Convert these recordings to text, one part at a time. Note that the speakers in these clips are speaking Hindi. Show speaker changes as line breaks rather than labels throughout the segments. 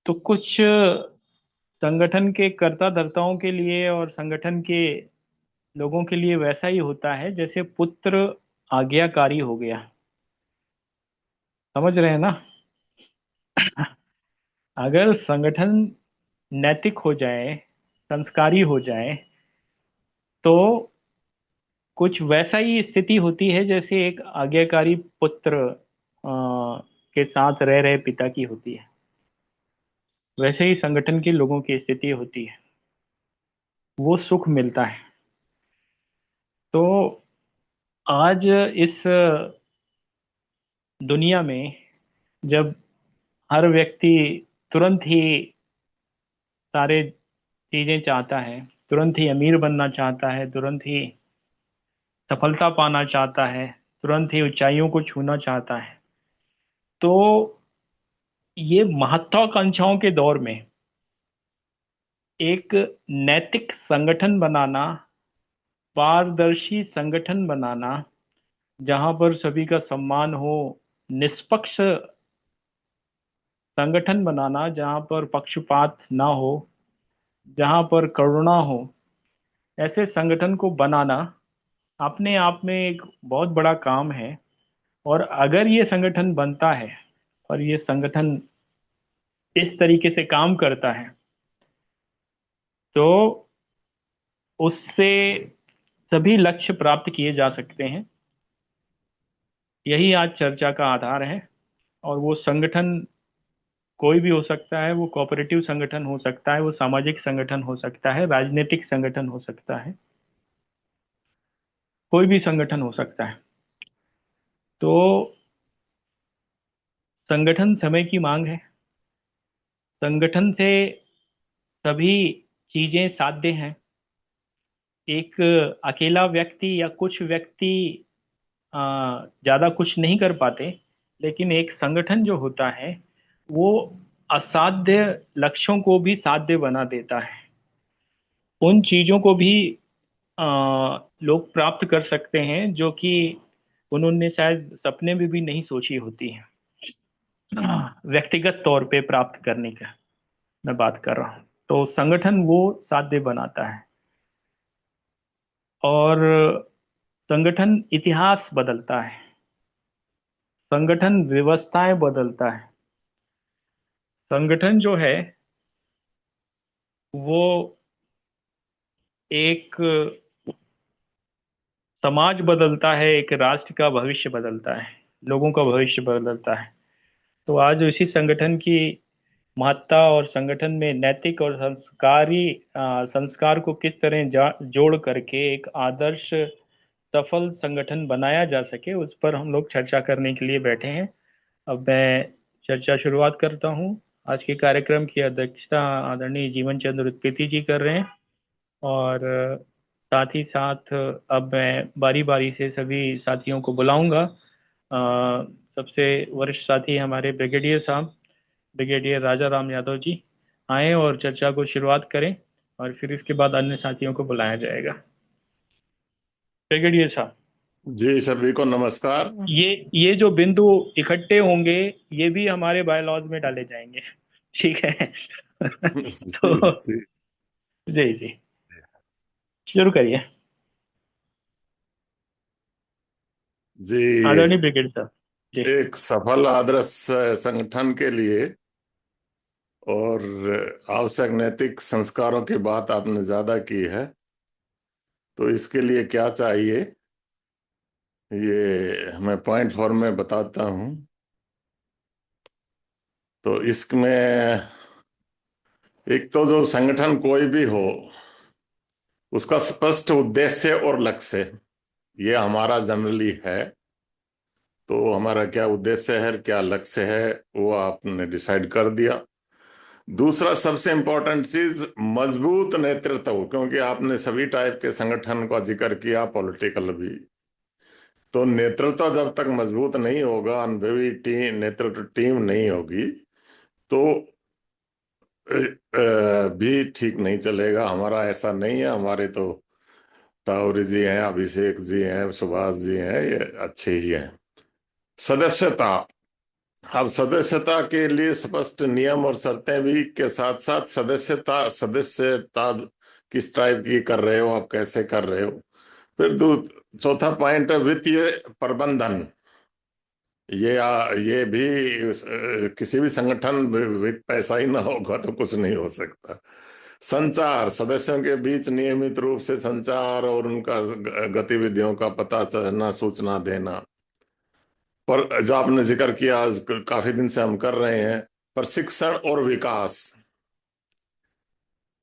तो कुछ संगठन के कर्ता धर्ताओं के लिए और संगठन के लोगों के लिए वैसा ही होता है जैसे पुत्र आज्ञाकारी हो गया। समझ रहे हैं ना? अगर संगठन नैतिक हो जाए, संस्कारी हो जाए, तो कुछ वैसा ही स्थिति होती है जैसे एक आज्ञाकारी पुत्र के साथ रह रहे पिता की होती है। वैसे ही संगठन के लोगों की स्थिति होती है। वो सुख मिलता है। तो आज इस दुनिया में जब हर व्यक्ति तुरंत ही सारे चीजें चाहता है, तुरंत ही अमीर बनना चाहता है, तुरंत ही सफलता पाना चाहता है, तुरंत ही ऊंचाइयों को छूना चाहता है, तो ये महत्वाकांक्षाओं के दौर में एक नैतिक संगठन बनाना, पारदर्शी संगठन बनाना, जहां पर सभी का सम्मान हो, निष्पक्ष संगठन बनाना जहां पर पक्षपात ना हो, जहां पर करुणा हो, ऐसे संगठन को बनाना अपने आप में एक बहुत बड़ा काम है। और अगर ये संगठन बनता है और ये संगठन इस तरीके से काम करता है, तो उससे सभी लक्ष्य प्राप्त किए जा सकते हैं। यही आज चर्चा का आधार है। और वो संगठन कोई भी हो सकता है। वो कोऑपरेटिव संगठन हो सकता है, वो सामाजिक संगठन हो सकता है, राजनीतिक संगठन हो सकता है, कोई भी संगठन हो सकता है। तो संगठन समय की मांग है। संगठन से सभी चीजें साध्य हैं। एक अकेला व्यक्ति या कुछ व्यक्ति ज्यादा कुछ नहीं कर पाते, लेकिन एक संगठन जो होता है वो असाध्य लक्ष्यों को भी साध्य बना देता है। उन चीजों को भी अ, लोग प्राप्त कर सकते हैं जो कि उन्होंने शायद सपने में भी नहीं सोची होती है। व्यक्तिगत तौर पे प्राप्त करने का मैं बात कर रहा हूँ। तो संगठन वो साध्य बनाता है। और संगठन इतिहास बदलता है। संगठन व्यवस्थाएं बदलता है। संगठन जो है वो एक समाज बदलता है, एक राष्ट्र का भविष्य बदलता है, लोगों का भविष्य बदलता है। तो आज इसी संगठन की महत्ता और संगठन में नैतिक और संस्कार को किस तरह जोड़ करके एक आदर्श सफल संगठन बनाया जा सके, उस पर हम लोग चर्चा करने के लिए बैठे हैं। अब मैं चर्चा शुरुआत करता हूँ। आज के कार्यक्रम की अध्यक्षता आदरणीय जीवन चंद्र उत्पेती जी कर रहे हैं। और साथ ही साथ अब मैं बारी बारी से सभी साथियों को बुलाऊंगा। सबसे वरिष्ठ साथी हमारे ब्रिगेडियर साहब, ब्रिगेडियर राजा राम यादव जी आए और चर्चा को शुरुआत करें। और फिर इसके बाद अन्य साथियों को बुलाया जाएगा। ब्रिगेडियर साहब,
जी, सभी को नमस्कार।
ये जो बिंदु इकट्ठे होंगे, ये भी हमारे बायलॉज में डाले जाएंगे। ठीक है?
जी
तो
जी
जी जी, शुरू करिए
जी।
आदरणीय ब्रिगेडियर साहब जी।
एक सफल आदर्श संगठन के लिए और आवश्यक नैतिक संस्कारों की बात आपने ज्यादा की है। तो इसके लिए क्या चाहिए, ये मैं पॉइंट फॉर्म में बताता हूँ। तो इसमें एक तो जो संगठन कोई भी हो, उसका स्पष्ट उद्देश्य और लक्ष्य, ये हमारा जनरली है। तो हमारा क्या उद्देश्य है, क्या लक्ष्य है, वो आपने डिसाइड कर दिया। दूसरा सबसे इंपॉर्टेंट चीज, मजबूत नेतृत्व हो, क्योंकि आपने सभी टाइप के संगठन का जिक्र किया, पॉलिटिकल भी। तो नेतृत्व जब तक मजबूत नहीं होगा, अनुभवी टीम नेतृत्व टीम नहीं होगी, तो भी ठीक नहीं चलेगा। हमारा ऐसा नहीं है। हमारे तो टाउरी जी हैं, अभिषेक जी हैं, सुभाष जी हैं, ये अच्छे ही हैं। सदस्यता, अब सदस्यता के लिए स्पष्ट नियम और शर्तें भी के साथ साथ सदस्यता किस टाइप की कर रहे हो, आप कैसे कर रहे हो। फिर चौथा पॉइंट है वित्तीय प्रबंधन। ये भी किसी भी संगठन में पैसा ही ना होगा तो कुछ नहीं हो सकता। संचार, सदस्यों के बीच नियमित रूप से संचार और उनका गतिविधियों का पता चलना, सूचना देना। पर जो आपने जिक्र किया, आज काफी दिन से हम कर रहे हैं, प्रशिक्षण और विकास,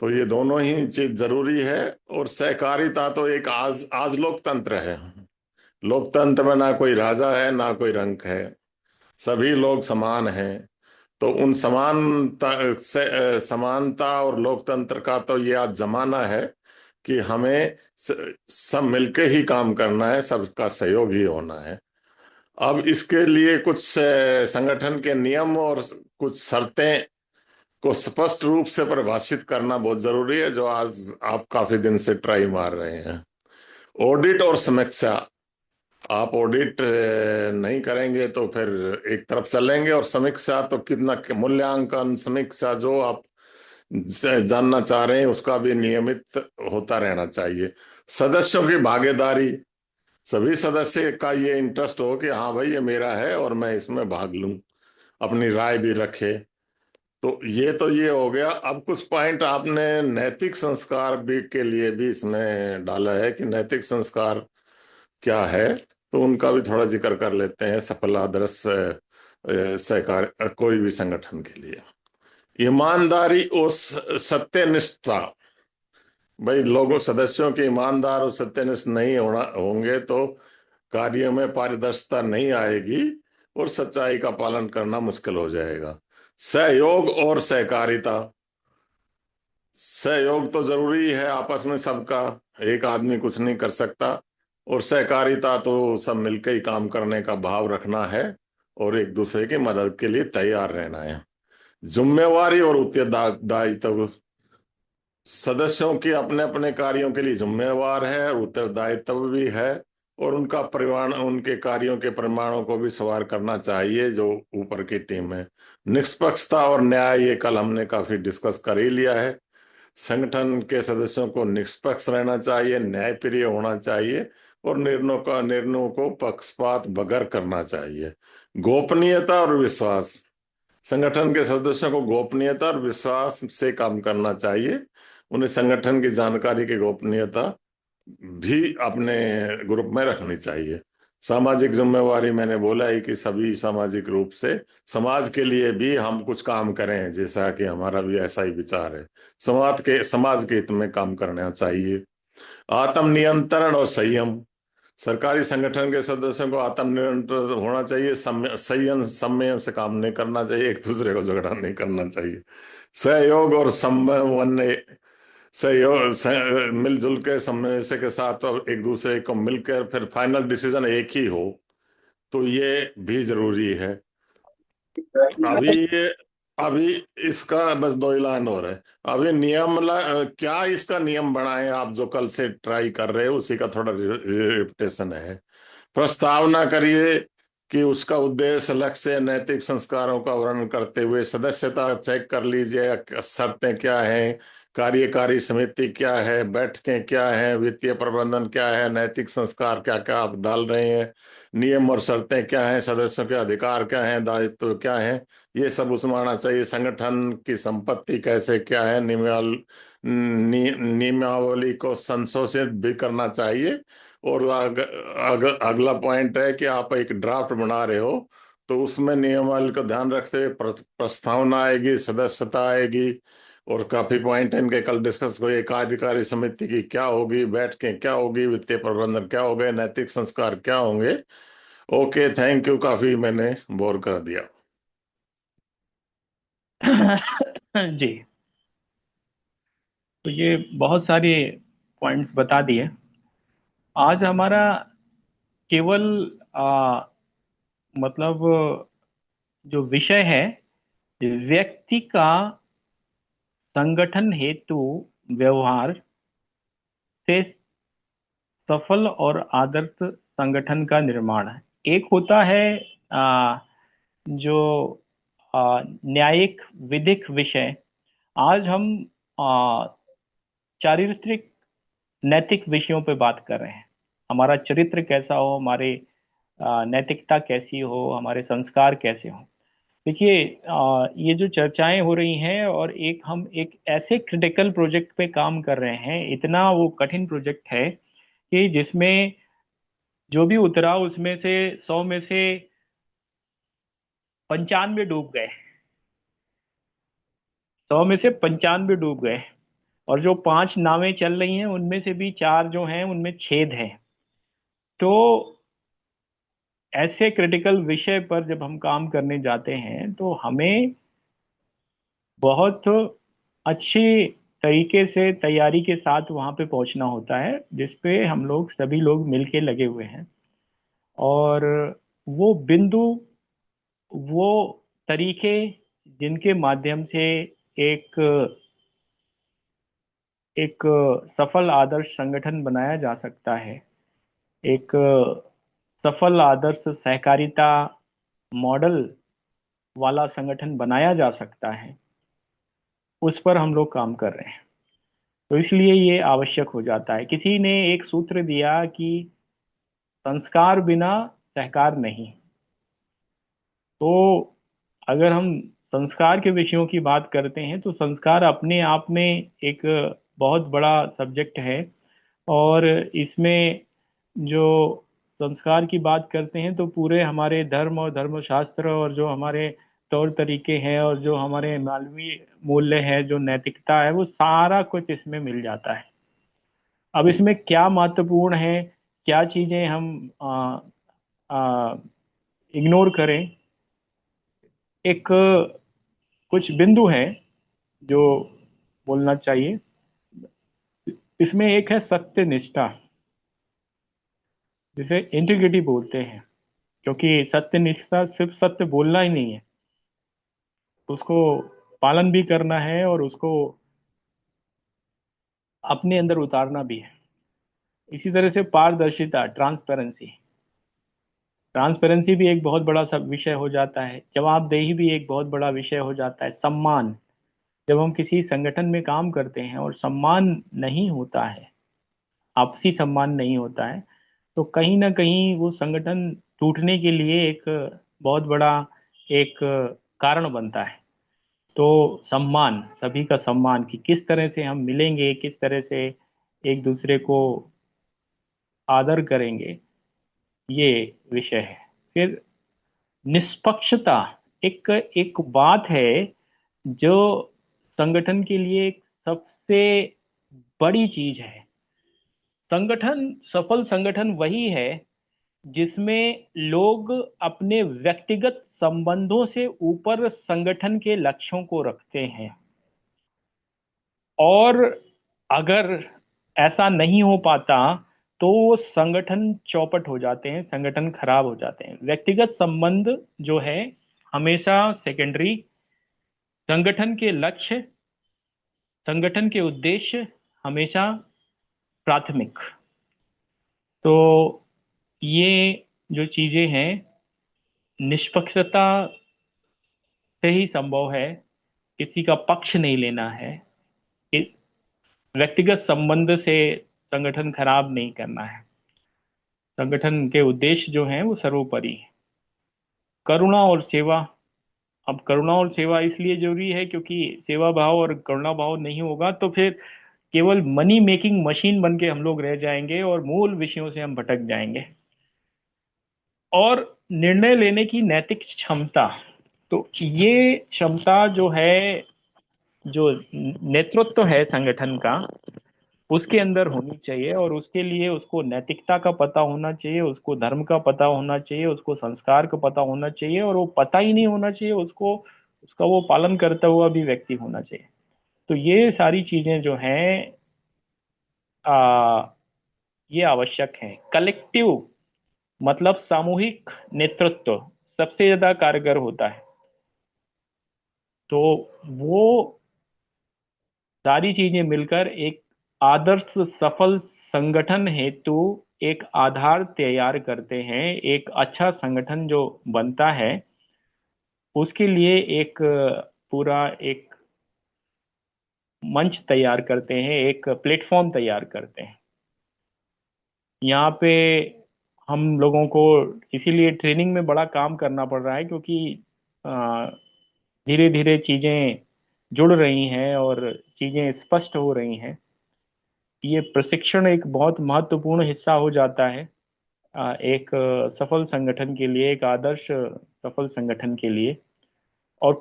तो ये दोनों ही चीज जरूरी है। और सहकारिता तो एक आज आज लोकतंत्र है। लोकतंत्र में ना कोई राजा है ना कोई रंक है, सभी लोग समान हैं। तो उन समानता और लोकतंत्र का तो ये आज जमाना है कि हमें सब मिलके ही काम करना है, सबका सहयोग ही होना है। अब इसके लिए कुछ संगठन के नियम और कुछ शर्तें को स्पष्ट रूप से परिभाषित करना बहुत जरूरी है, जो आज आप काफी दिन से ट्राई मार रहे हैं। ऑडिट और समीक्षा, आप ऑडिट नहीं करेंगे तो फिर एक तरफ चलेंगे, और समीक्षा तो कितना मूल्यांकन, समीक्षा जो आप जानना चाह रहे हैं उसका भी नियमित होता रहना चाहिए। सदस्यों की भागीदारी, सभी सदस्य का ये इंटरेस्ट हो कि हाँ भाई ये मेरा है और मैं इसमें भाग लूं, अपनी राय भी रखे। तो ये हो गया। अब कुछ पॉइंट आपने नैतिक संस्कार भी के लिए भी इसमें डाला है कि नैतिक संस्कार क्या है, तो उनका भी थोड़ा जिक्र कर लेते हैं सफल आदर्श सहकार कोई भी संगठन के लिए। ईमानदारी और सत्यनिष्ठता, भाई लोगों सदस्यों के ईमानदार और सत्यनिष्ठ नहीं होंगे तो कार्यों में पारदर्शिता नहीं आएगी और सच्चाई का पालन करना मुश्किल हो जाएगा। सहयोग और सहकारिता, सहयोग तो जरूरी है आपस में सबका, एक आदमी कुछ नहीं कर सकता। और सहकारिता तो सब मिलकर ही काम करने का भाव रखना है और एक दूसरे की मदद के लिए तैयार रहना है। जिम्मेवारी और उत्तरदायित्व, सदस्यों की अपने अपने कार्यों के लिए जिम्मेवार है, उत्तरदायित्व भी है, और उनका परिमाण, उनके कार्यों के परिमाणों को भी सवार करना चाहिए जो ऊपर की टीम है। निष्पक्षता और न्याय, ये कल हमने काफी डिस्कस कर ही लिया है। संगठन के सदस्यों को निष्पक्ष रहना चाहिए, न्यायप्रिय होना चाहिए, और निर्णयों को पक्षपात बगैर करना चाहिए। गोपनीयता और विश्वास, संगठन के सदस्यों को गोपनीयता और विश्वास से काम करना चाहिए। उन्हें संगठन की जानकारी की गोपनीयता भी अपने ग्रुप में रखनी चाहिए। सामाजिक जिम्मेवारी, मैंने बोला है कि सभी सामाजिक रूप से समाज के लिए भी हम कुछ काम करें, जैसा कि हमारा भी ऐसा ही विचार है। समाज के हित में काम करना चाहिए। आत्म नियंत्रण और संयम, सरकारी संगठन के सदस्यों को आत्मनियंत्रण होना चाहिए, संयम से काम नहीं करना चाहिए, एक दूसरे को झगड़ा नहीं करना चाहिए। सहयोग और समन्वय, मिलजुल के समन्वय के साथ और एक दूसरे को मिलकर फिर फाइनल डिसीजन एक ही हो, तो ये भी जरूरी है। अभी ये अभी इसका बस दो ही लाइन और है। अभी क्या इसका नियम बनाए आप, जो कल से ट्राई कर रहे हो उसी का थोड़ा रिपीटेशन है। प्रस्तावना करिए कि उसका उद्देश्य, लक्ष्य, नैतिक संस्कारों का वर्णन करते हुए सदस्यता चेक कर लीजिए, शर्तें क्या हैं, कार्यकारी समिति क्या है, बैठकें क्या है, वित्तीय प्रबंधन क्या है, नैतिक संस्कार क्या क्या आप डाल रहे हैं, नियम और शर्तें क्या हैं, सदस्यों के अधिकार क्या हैं, दायित्व क्या हैं, ये सब उसमें आना चाहिए। संगठन की संपत्ति कैसे क्या है, नियमावली को संशोधित भी करना चाहिए। और अगला पॉइंट है कि आप एक ड्राफ्ट बना रहे हो तो उसमें नियमावली का ध्यान रखते हुए प्रस्तावना आएगी, सदस्यता आएगी, और काफी पॉइंट है इनके, कल डिस्कस हुए। कार्यकारी समिति की क्या होगी, बैठकें क्या होगी, वित्तीय प्रबंधन क्या होगा, नैतिक संस्कार क्या होंगे। ओके, थैंक यू, काफी मैंने बोर कर दिया।
जी, तो ये बहुत सारे पॉइंट्स बता दिए। आज हमारा केवल मतलब जो विषय है, व्यक्ति का संगठन हेतु व्यवहार से सफल और आदर्श संगठन का निर्माण है। एक होता है जो न्यायिक विधिक विषय, आज हम आ, चारित्रिक नैतिक विषयों पे बात कर रहे हैं। हमारा चरित्र कैसा हो, हमारे नैतिकता कैसी हो, हमारे संस्कार कैसे हो। देखिए, ये जो चर्चाएं हो रही हैं, और हम एक ऐसे क्रिटिकल प्रोजेक्ट पे काम कर रहे हैं, इतना वो कठिन प्रोजेक्ट है कि जिसमें जो भी उतरा उसमें से 100 में से 95 डूब गए। 100 में से 95 डूब गए। और जो 5 नावें चल रही हैं उनमें से भी 4 जो हैं उनमें छेद है। तो ऐसे क्रिटिकल विषय पर जब हम काम करने जाते हैं तो हमें बहुत अच्छी तरीके से तैयारी के साथ वहां पे पहुंचना होता है, जिसपे हम लोग सभी लोग मिलके लगे हुए हैं। और वो बिंदु, वो तरीके जिनके माध्यम से एक एक सफल आदर्श संगठन बनाया जा सकता है, एक सफल आदर्श सहकारिता मॉडल वाला संगठन बनाया जा सकता है, उस पर हम लोग काम कर रहे हैं। तो इसलिए ये आवश्यक हो जाता है। किसी ने एक सूत्र दिया कि संस्कार बिना सहकार नहीं। तो अगर हम संस्कार के विषयों की बात करते हैं तो संस्कार अपने आप में एक बहुत बड़ा सब्जेक्ट है। और इसमें जो संस्कार की बात करते हैं तो पूरे हमारे धर्म और धर्मशास्त्र और जो हमारे तौर तरीके हैं और जो हमारे मानवीय मूल्य हैं, जो नैतिकता है, वो सारा कुछ इसमें मिल जाता है। अब इसमें क्या महत्वपूर्ण है, क्या चीजें हम इग्नोर करें, एक कुछ बिंदु हैं जो बोलना चाहिए। इसमें एक है सत्य निष्ठा, जिसे इंटीग्रिटी बोलते हैं। क्योंकि सत्य निष्ठा सिर्फ सत्य बोलना ही नहीं है, उसको पालन भी करना है और उसको अपने अंदर उतारना भी है। इसी तरह से पारदर्शिता, ट्रांसपेरेंसी। ट्रांसपेरेंसी भी एक बहुत बड़ा सब विषय हो जाता है। जवाबदेही भी एक बहुत बड़ा विषय हो जाता है। सम्मान, जब हम किसी संगठन में काम करते हैं और सम्मान नहीं होता है, आपसी सम्मान नहीं होता है, तो कहीं ना कहीं वो संगठन टूटने के लिए एक बहुत बड़ा एक कारण बनता है। तो सम्मान, सभी का सम्मान, कि किस तरह से हम मिलेंगे, किस तरह से एक दूसरे को आदर करेंगे, ये विषय है। फिर निष्पक्षता, एक एक बात है जो संगठन के लिए एक सबसे बड़ी चीज है। संगठन, सफल संगठन वही है जिसमें लोग अपने व्यक्तिगत संबंधों से ऊपर संगठन के लक्ष्यों को रखते हैं। और अगर ऐसा नहीं हो पाता तो वो संगठन चौपट हो जाते हैं, संगठन खराब हो जाते हैं। व्यक्तिगत संबंध जो है हमेशा सेकेंडरी, संगठन के लक्ष्य, संगठन के उद्देश्य हमेशा प्राथमिक। तो ये जो चीजें हैं, निष्पक्षता से ही संभव है। किसी का पक्ष नहीं लेना है। इस व्यक्तिगत संबंध से संगठन खराब नहीं करना है। संगठन के उद्देश्य जो हैं वो सर्वोपरि है। करुणा और सेवा। अब करुणा और सेवा इसलिए जरूरी है क्योंकि सेवा भाव और करुणा भाव नहीं होगा तो फिर केवल मनी मेकिंग मशीन बन के हम लोग रह जाएंगे और मूल विषयों से हम भटक जाएंगे। और निर्णय लेने की नैतिक क्षमता, तो ये क्षमता जो है, जो नेतृत्व है संगठन का, उसके अंदर होनी चाहिए। और उसके लिए उसको नैतिकता का पता होना चाहिए, उसको धर्म का पता होना चाहिए, उसको संस्कार का पता होना चाहिए। और वो पता ही नहीं होना चाहिए उसको, उसका वो पालन करता हुआ भी व्यक्ति होना चाहिए। तो ये सारी चीजें जो हैं, आ, ये आवश्यक हैं। कलेक्टिव मतलब सामूहिक नेतृत्व सबसे ज्यादा कारगर होता है। तो वो सारी चीजें मिलकर एक आदर्श सफल संगठन हेतु एक आधार तैयार करते हैं। एक अच्छा संगठन जो बनता है उसके लिए एक पूरा एक मंच तैयार करते हैं, एक प्लेटफॉर्म तैयार करते हैं। यहाँ पे हम लोगों को इसीलिए ट्रेनिंग में बड़ा काम करना पड़ रहा है, क्योंकि धीरे धीरे चीजें जुड़ रही हैं और चीजें स्पष्ट हो रही हैं। ये प्रशिक्षण एक बहुत महत्वपूर्ण हिस्सा हो जाता है एक सफल संगठन के लिए, एक आदर्श सफल संगठन के लिए। और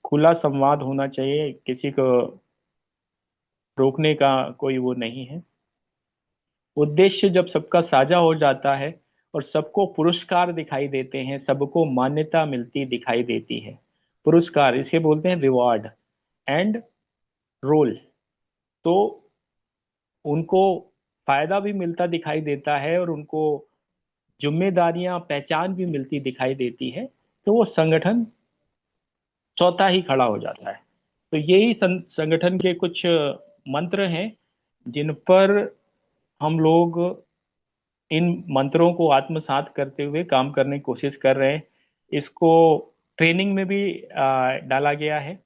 खुला संवाद होना चाहिए, किसी को रोकने का कोई वो नहीं है। उद्देश्य जब सबका साझा हो जाता है और सबको पुरस्कार दिखाई देते हैं, सबको मान्यता मिलती दिखाई देती है। पुरस्कार इसे बोलते हैं रिवॉर्ड एंड रोल। तो उनको फायदा भी मिलता दिखाई देता है और उनको जिम्मेदारियां, पहचान भी मिलती दिखाई देती है। तो वो संगठन चौथा ही खड़ा हो जाता है। तो यही संगठन के कुछ मंत्र हैं जिन पर हम लोग इन मंत्रों को आत्मसात करते हुए काम करने की कोशिश कर रहे हैं। इसको ट्रेनिंग में भी डाला गया है,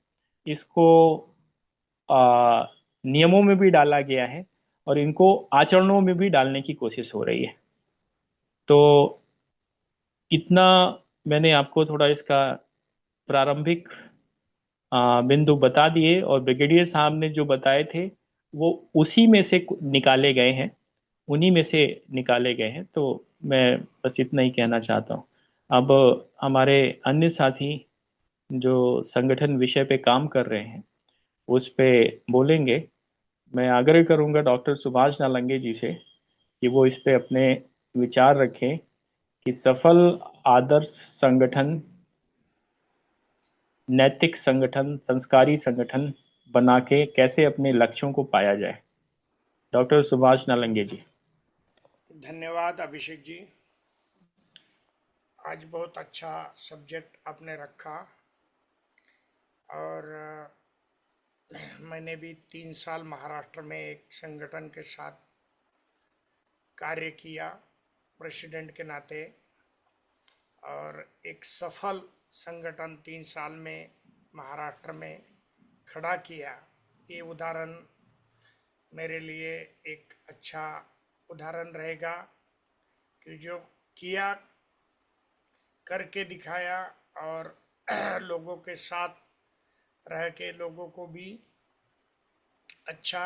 इसको नियमों में भी डाला गया है, और इनको आचरणों में भी डालने की कोशिश हो रही है। तो इतना मैंने आपको थोड़ा इसका प्रारंभिक बिंदु बता दिए, और ब्रिगेडियर साहब ने जो बताए थे वो उसी में से निकाले गए हैं, उन्हीं में से निकाले गए हैं। तो मैं बस इतना ही कहना चाहता हूँ। अब हमारे अन्य साथी जो संगठन विषय पे काम कर रहे हैं उस पे बोलेंगे। मैं आग्रह करूंगा डॉक्टर सुभाष नालंगे जी से कि वो इस पे अपने विचार रखें कि सफल आदर्श संगठन, नैतिक संगठन, संस्कारी संगठन बना के कैसे अपने लक्ष्यों को पाया जाए। डॉक्टर सुभाष नालंगे जी।
धन्यवाद अभिषेक जी। आज बहुत अच्छा सब्जेक्ट आपने रखा। और मैंने भी 3 साल महाराष्ट्र में एक संगठन के साथ कार्य किया प्रेसिडेंट के नाते, और एक सफल संगठन 3 साल में महाराष्ट्र में खड़ा किया। ये उदाहरण मेरे लिए एक अच्छा उदाहरण रहेगा कि जो किया, करके दिखाया, और लोगों के साथ रह के लोगों को भी अच्छा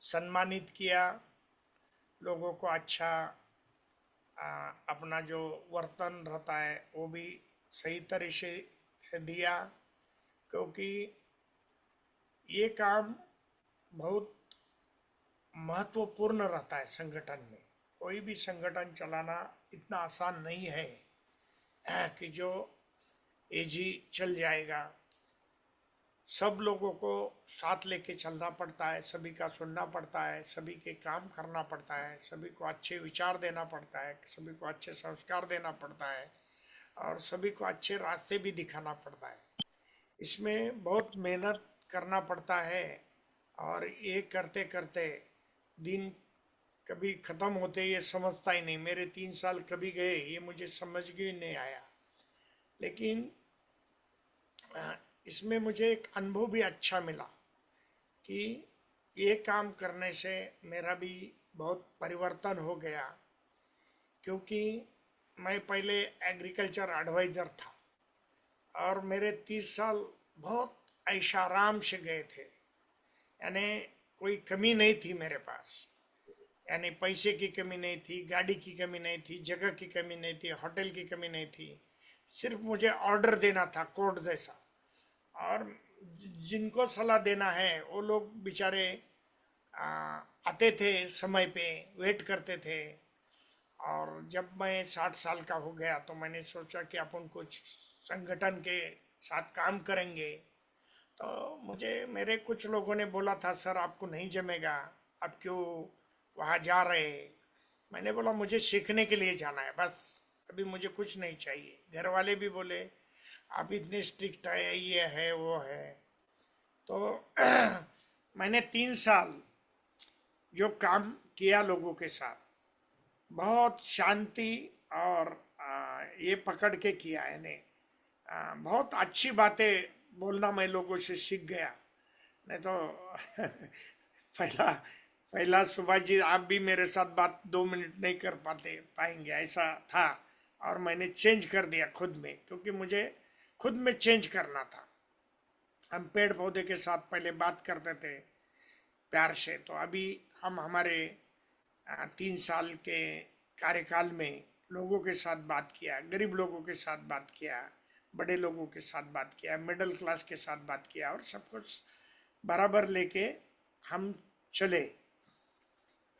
सम्मानित किया, लोगों को अच्छा अपना जो वर्तन रहता है वो भी सही तरीके से दिया। क्योंकि ये काम बहुत महत्वपूर्ण रहता है संगठन में। कोई भी संगठन चलाना इतना आसान नहीं है कि जो एजी चल जाएगा। सब लोगों को साथ लेके चलना पड़ता है, सभी का सुनना पड़ता है, सभी के काम करना पड़ता है, सभी को अच्छे विचार देना पड़ता है, सभी को अच्छे संस्कार देना पड़ता है, और सभी को अच्छे रास्ते भी दिखाना पड़ता है। इसमें बहुत मेहनत करना पड़ता है, और ये करते करते दिन कभी ख़त्म होते ये समझता ही नहीं। मेरे 3 साल कभी गए ये मुझे समझ ही नहीं आया। लेकिन इसमें मुझे एक अनुभव भी अच्छा मिला कि ये काम करने से मेरा भी बहुत परिवर्तन हो गया। क्योंकि मैं पहले एग्रीकल्चर एडवाइज़र था, और मेरे 30 साल बहुत ऐशाराम से गए थे। यानी कोई कमी नहीं थी मेरे पास। यानी पैसे की कमी नहीं थी, गाड़ी की कमी नहीं थी, जगह की कमी नहीं थी, होटल की कमी नहीं थी। सिर्फ मुझे ऑर्डर देना था कोर्ट जैसा, और जिनको सलाह देना है वो लोग बेचारे आते थे समय पे, वेट करते थे। और जब मैं 60 साल का हो गया तो मैंने सोचा कि अपन कुछ संगठन के साथ काम करेंगे। तो मुझे मेरे कुछ लोगों ने बोला था, सर आपको नहीं जमेगा, आप क्यों वहाँ जा रहे। मैंने बोला मुझे सीखने के लिए जाना है बस, अभी मुझे कुछ नहीं चाहिए। घर वाले भी बोले आप इतने स्ट्रिक्ट है, ये है वो है। तो मैंने 3 साल जो काम किया लोगों के साथ, बहुत शांति और ये पकड़ के किया। यानी बहुत अच्छी बातें बोलना मैं लोगों से सीख गया। नहीं तो पहला पहला सुभाष जी, आप भी मेरे साथ बात 2 मिनट नहीं कर पाएंगे, ऐसा था। और मैंने चेंज कर दिया खुद में, क्योंकि मुझे खुद में चेंज करना था। हम पेड़ पौधे के साथ पहले बात करते थे प्यार से, तो अभी हम हमारे 3 साल के कार्यकाल में लोगों के साथ बात किया, गरीब लोगों के साथ बात किया, बड़े लोगों के साथ बात किया, मिडिल क्लास के साथ बात किया, और सब कुछ बराबर लेके हम चले।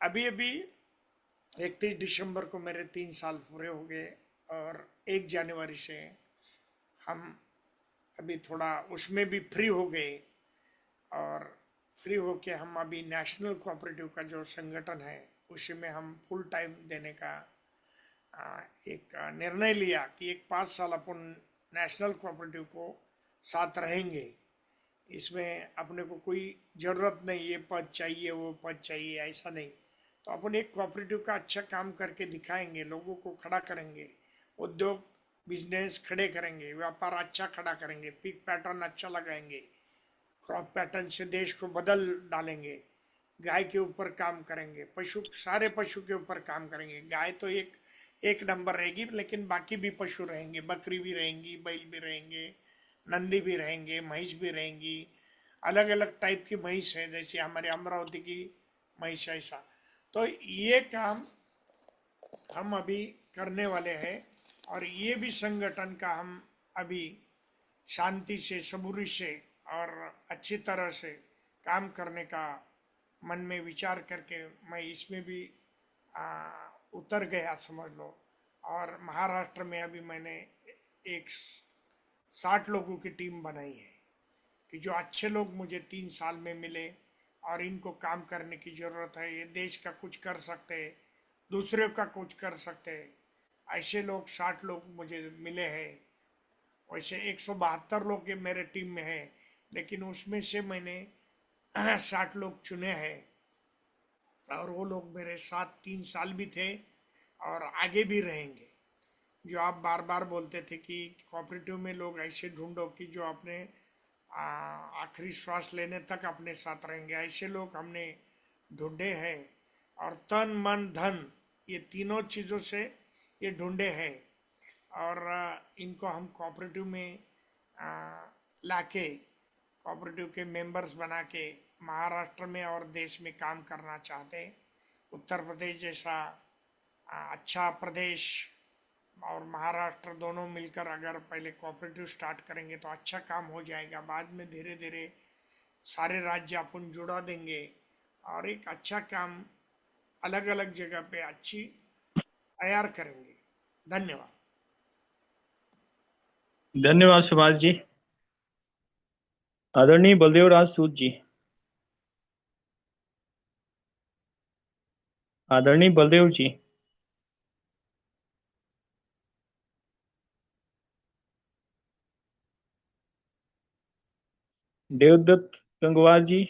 अभी अभी 31 दिसंबर को मेरे 3 साल पूरे हो गए, और 1 जनवरी से हम अभी थोड़ा उसमें भी फ्री हो गए। और फ्री होके हम अभी नेशनल कोऑपरेटिव का जो संगठन है उसी में हम फुल टाइम देने का एक निर्णय लिया कि एक 5 साल अपन नेशनल कोऑपरेटिव को साथ रहेंगे। इसमें अपने को कोई ज़रूरत नहीं ये पद चाहिए वो पद चाहिए, ऐसा नहीं। तो अपन एक कोऑपरेटिव का अच्छा काम करके दिखाएंगे, लोगों को खड़ा करेंगे, उद्योग बिजनेस खड़े करेंगे, व्यापार अच्छा खड़ा करेंगे, पीक पैटर्न अच्छा लगाएंगे, क्रॉप पैटर्न से देश को बदल डालेंगे, गाय के ऊपर काम करेंगे, पशु सारे पशु के ऊपर काम करेंगे। गाय तो एक नंबर रहेगी, लेकिन बाकी भी पशु रहेंगे, बकरी भी रहेंगी, बैल भी रहेंगे, नंदी भी रहेंगे, भैंस भी रहेंगी। अलग अलग टाइप की भैंस है, जैसे हमारे अमरावती की भैंस, ऐसा। तो ये काम हम अभी करने वाले हैं, और ये भी संगठन का हम अभी शांति से, सबूरी से और अच्छी तरह से काम करने का मन में विचार करके मैं इसमें भी उतर गया, समझ लो। और महाराष्ट्र में अभी मैंने एक 60 लोगों की टीम बनाई है, कि जो अच्छे लोग मुझे 3 साल में मिले और इनको काम करने की ज़रूरत है, ये देश का कुछ कर सकते हैं, दूसरे का कुछ कर सकते हैं, ऐसे लोग 60 लोग मुझे मिले हैं। वैसे 172 लोग मेरे टीम में हैं, लेकिन उसमें से मैंने 60 लोग चुने हैं, और वो लोग मेरे साथ 3 साल भी थे और आगे भी रहेंगे। जो आप बार बार बोलते थे कि कोऑपरेटिव में लोग ऐसे ढूंढो कि जो अपने आखिरी श्वास लेने तक अपने साथ रहेंगे, ऐसे लोग हमने ढूंढे हैं। और तन मन धन, ये तीनों चीज़ों से ये ढूंढे हैं, और इनको हम कोऑपरेटिव में लाके, कोऑपरेटिव के मेंबर्स बना के महाराष्ट्र में और देश में काम करना चाहते हैं। उत्तर प्रदेश जैसा अच्छा प्रदेश और महाराष्ट्र दोनों मिलकर अगर पहले कोऑपरेटिव स्टार्ट करेंगे तो अच्छा काम हो जाएगा। बाद में धीरे धीरे सारे राज्य अपन जुड़ा देंगे, और एक अच्छा काम अलग अलग जगह पे अच्छी तैयार करेंगे। धन्यवाद।
धन्यवाद सुभाष जी। आदरणीय बलदेव राज सूद जी। आदरणीय बलदेव जी। देवदत्त गंगवार जी।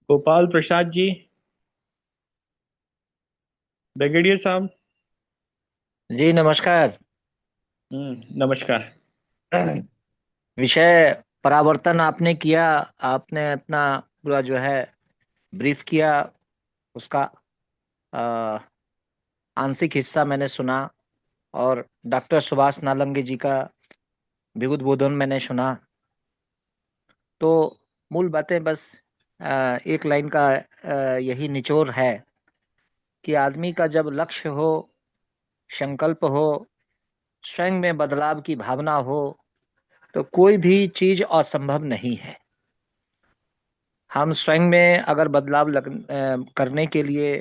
गोपाल प्रसाद जी। ब्रिगेडियर साहब।
जी नमस्कार।
नमस्कार।
विषय परावर्तन आपने किया, आपने अपना पूरा जो है ब्रीफ किया, उसका अ, आंशिक हिस्सा मैंने सुना, और डॉक्टर सुभाष नालंगे जी का विबुध मैंने सुना। तो मूल बातें बस एक लाइन का यही निचोड़ है कि आदमी का जब लक्ष्य हो, संकल्प हो, स्वयं में बदलाव की भावना हो, तो कोई भी चीज असंभव नहीं है। हम स्वयं में अगर बदलाव करने के लिए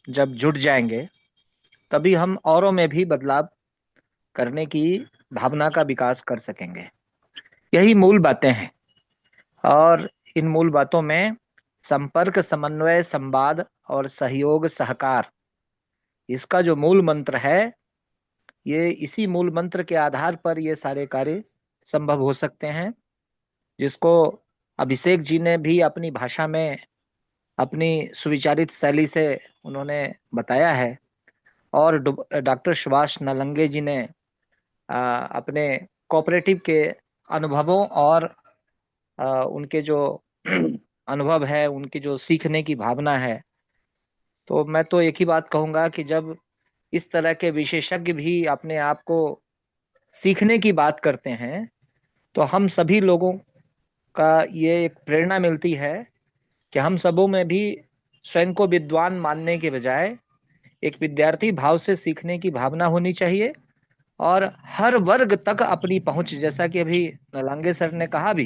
जब जुट जाएंगे, तभी हम औरों में भी बदलाव करने की भावना का विकास कर सकेंगे। यही मूल बातें हैं, और इन मूल बातों में संपर्क, समन्वय, संवाद और सहयोग, सहकार, इसका जो मूल मंत्र है, ये इसी मूल मंत्र के आधार पर ये सारे कार्य संभव हो सकते हैं, जिसको अभिषेक जी ने भी अपनी भाषा में अपनी सुविचारित शैली से उन्होंने बताया है। और डॉक्टर सुभाष नालंगे जी ने अपने कोऑपरेटिव के अनुभवों और उनके जो अनुभव है, उनकी जो सीखने की भावना है, तो मैं तो एक ही बात कहूंगा कि जब इस तरह के विशेषज्ञ भी अपने आप को सीखने की बात करते हैं, तो हम सभी लोगों का ये एक प्रेरणा मिलती है कि हम सबों में भी स्वयं को विद्वान मानने के बजाय एक विद्यार्थी भाव से सीखने की भावना होनी चाहिए। और हर वर्ग तक अपनी पहुंच, जैसा कि अभी नलांगे सर ने कहा भी,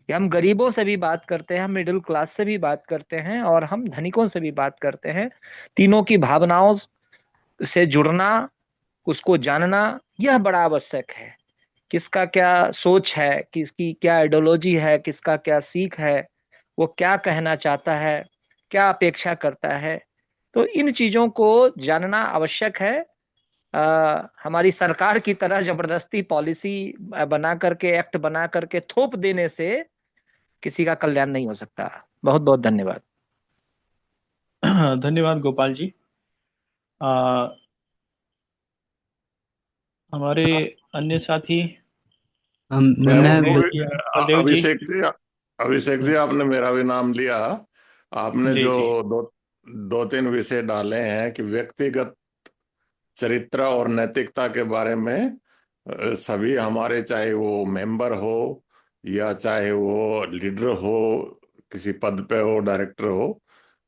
कि हम गरीबों से भी बात करते हैं, हम मिडिल क्लास से भी बात करते हैं और हम धनिकों से भी बात करते हैं। तीनों की भावनाओं से जुड़ना, उसको जानना, यह बड़ा आवश्यक है। किसका क्या सोच है, किसकी क्या आइडियोलॉजी है, किसका क्या सीख है, वो क्या कहना चाहता है, क्या अपेक्षा करता है, तो इन चीजों को जानना आवश्यक है। हमारी सरकार की तरह जबरदस्ती पॉलिसी बना करके, एक्ट बना करके थोप देने से किसी का कल्याण नहीं हो सकता। बहुत बहुत धन्यवाद।
धन्यवाद गोपाल जी। आ, हमारे अन्य साथी
मैं
बलदेव
वो
जी, बलदेव जी।
अभिषेक जी, आपने मेरा भी नाम लिया। आपने
जी
जो
जी।
दो दो तीन विषय डाले हैं कि व्यक्तिगत चरित्र और नैतिकता के बारे में, सभी हमारे, चाहे वो मेंबर हो या चाहे वो लीडर हो, किसी पद पे हो, डायरेक्टर हो,